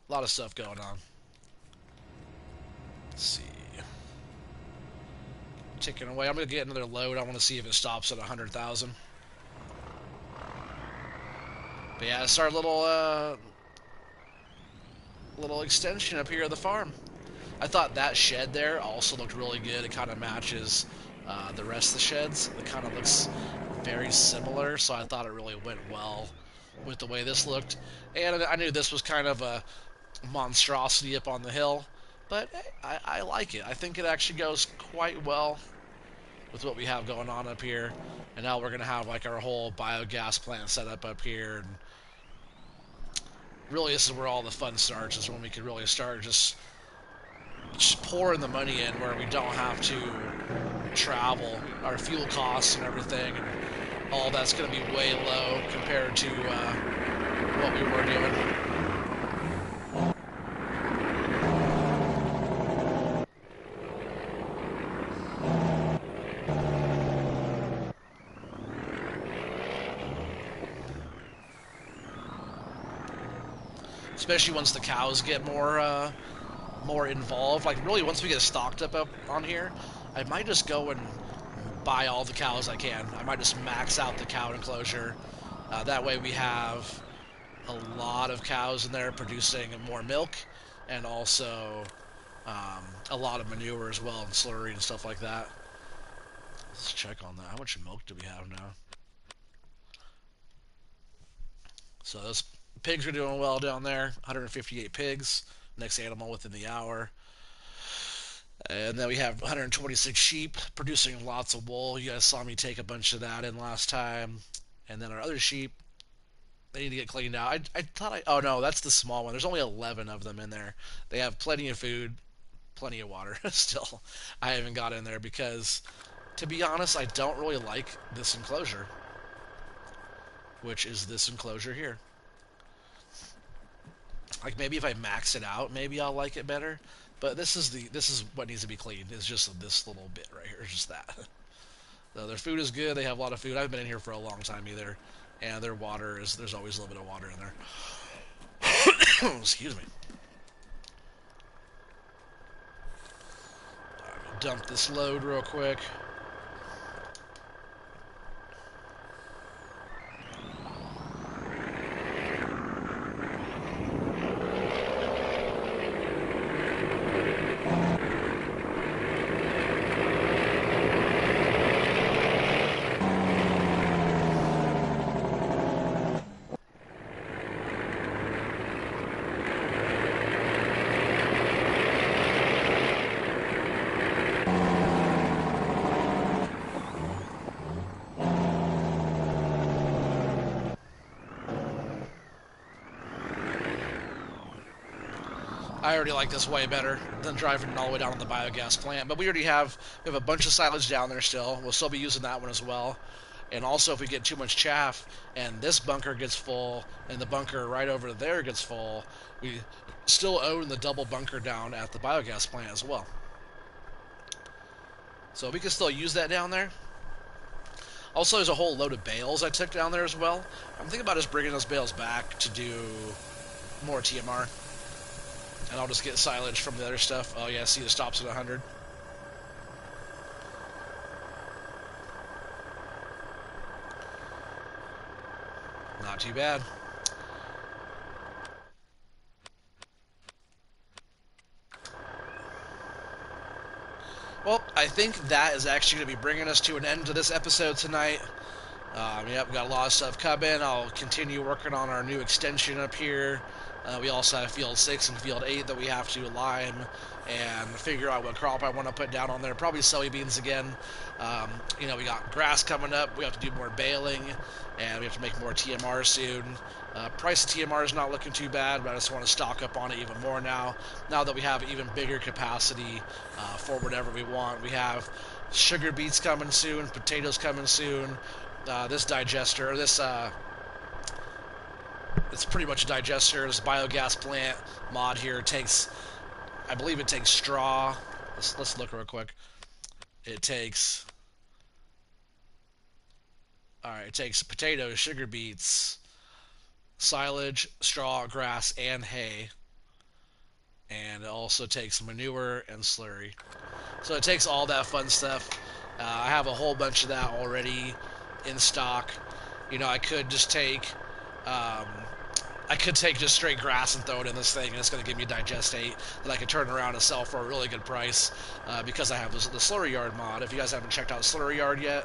A lot of stuff going on. Let's see. Ticking away. I'm gonna get another load. I want to see if it stops at 100,000. But yeah, it's our little extension up here of the farm. I thought that shed there also looked really good. It kind of matches the rest of the sheds. It kind of looks very similar, so I thought it really went well with the way this looked. And I knew this was kind of a monstrosity up on the hill, but I like it. I think it actually goes quite well with what we have going on up here. And now we're going to have like our whole biogas plant set up here. And really, this is where all the fun starts, is when we can really start just pouring the money in, where we don't have to travel, our fuel costs and everything, and all that's going to be way low compared to what we were doing. Especially once the cows get more involved. Like really, once we get stocked up on here, I might just go and buy all the cows I can. I might just max out the cow enclosure. That way we have a lot of cows in there producing more milk, and also a lot of manure as well, and slurry and stuff like that. Let's check on that. How much milk do we have now? So those pigs are doing well down there. 158 pigs. Next animal within the hour. And then we have 126 sheep producing lots of wool. You guys saw me take a bunch of that in last time. And then our other sheep, they need to get cleaned out. I thought I. Oh no, that's the small one. There's only 11 of them in there. They have plenty of food, plenty of water. Still, I haven't got in there because, to be honest, I don't really like this enclosure, which is this enclosure here. Like maybe if I max it out, maybe I'll like it better. But this is what needs to be cleaned. It's just this little bit right here. Just that. So their food is good. They have a lot of food. I haven't been in here for a long time either. And their water is, there's always a little bit of water in there. Excuse me. Dump this load real quick. I already like this way better than driving all the way down to the biogas plant. But we have a bunch of silage down there still. We'll still be using that one as well. And also, if we get too much chaff and this bunker gets full and the bunker right over there gets full, we still own the double bunker down at the biogas plant as well. So we can still use that down there. Also, there's a whole load of bales I took down there as well. I'm thinking about just bringing those bales back to do more TMR. And I'll just get silage from the other stuff. Oh yeah, see, it stops at 100. Not too bad. Well, I think that is actually going to be bringing us to an end to this episode tonight. Yep, we got a lot of stuff coming. I'll continue working on our new extension up here. We also have Field 6 and Field 8 that we have to lime and figure out what crop I want to put down on there. Probably soybeans again. We got grass coming up. We have to do more baling, and we have to make more TMR soon. Price of TMR is not looking too bad, but I just want to stock up on it even more now that we have even bigger capacity for whatever we want. We have sugar beets coming soon, potatoes coming soon. This digester, it's pretty much a digester. This biogas plant mod here takes, I believe it takes straw. Let's look real quick. It takes potatoes, sugar beets, silage, straw, grass, and hay. And it also takes manure and slurry. So it takes all that fun stuff. I have a whole bunch of that already in stock. I could just take just straight grass and throw it in this thing, and it's going to give me digestate that I can turn around and sell for a really good price because I have the slurry yard mod. If you guys haven't checked out slurry yard yet,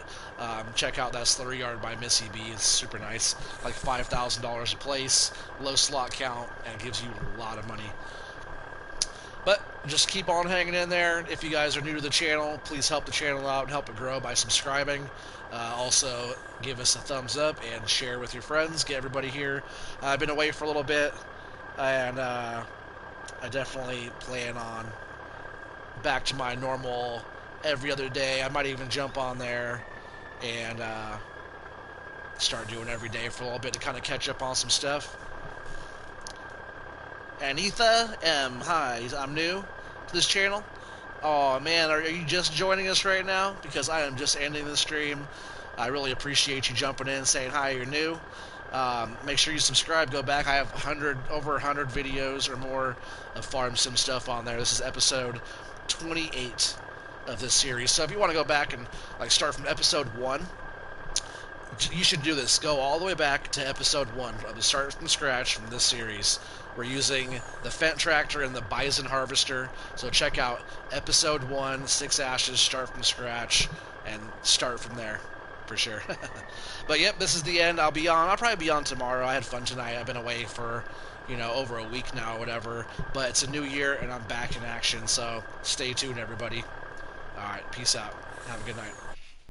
check out that slurry yard by Missy B. It's super nice, like $5,000 a place, low slot count, and it gives you a lot of money. But just keep on hanging in there. If you guys are new to the channel, please help the channel out and help it grow by subscribing. Also, give us a thumbs up and share with your friends. Get everybody here. I've been away for a little bit, and I definitely plan on back to my normal every other day. I might even jump on there and start doing every day for a little bit to kind of catch up on some stuff. Anitha M. Hi, I'm new to this channel. Oh man, are you just joining us right now? Because I am just ending the stream. I really appreciate you jumping in, saying hi, you're new. Make sure you subscribe, go back. I have over 100 videos or more of farm sim stuff on there. This is episode 28 of this series. So if you want to go back and like start from episode 1, you should do this. Go all the way back to episode 1 of the start from scratch from this series. We're using the Fendt tractor and the Bison harvester. So check out episode 1, 6 Ashes, start from scratch, and start from there for sure. But yep, this is the end. I'll probably be on tomorrow. I had fun tonight. I've been away for, over a week now or whatever. But it's a new year and I'm back in action. So stay tuned, everybody. All right, peace out. Have a good night.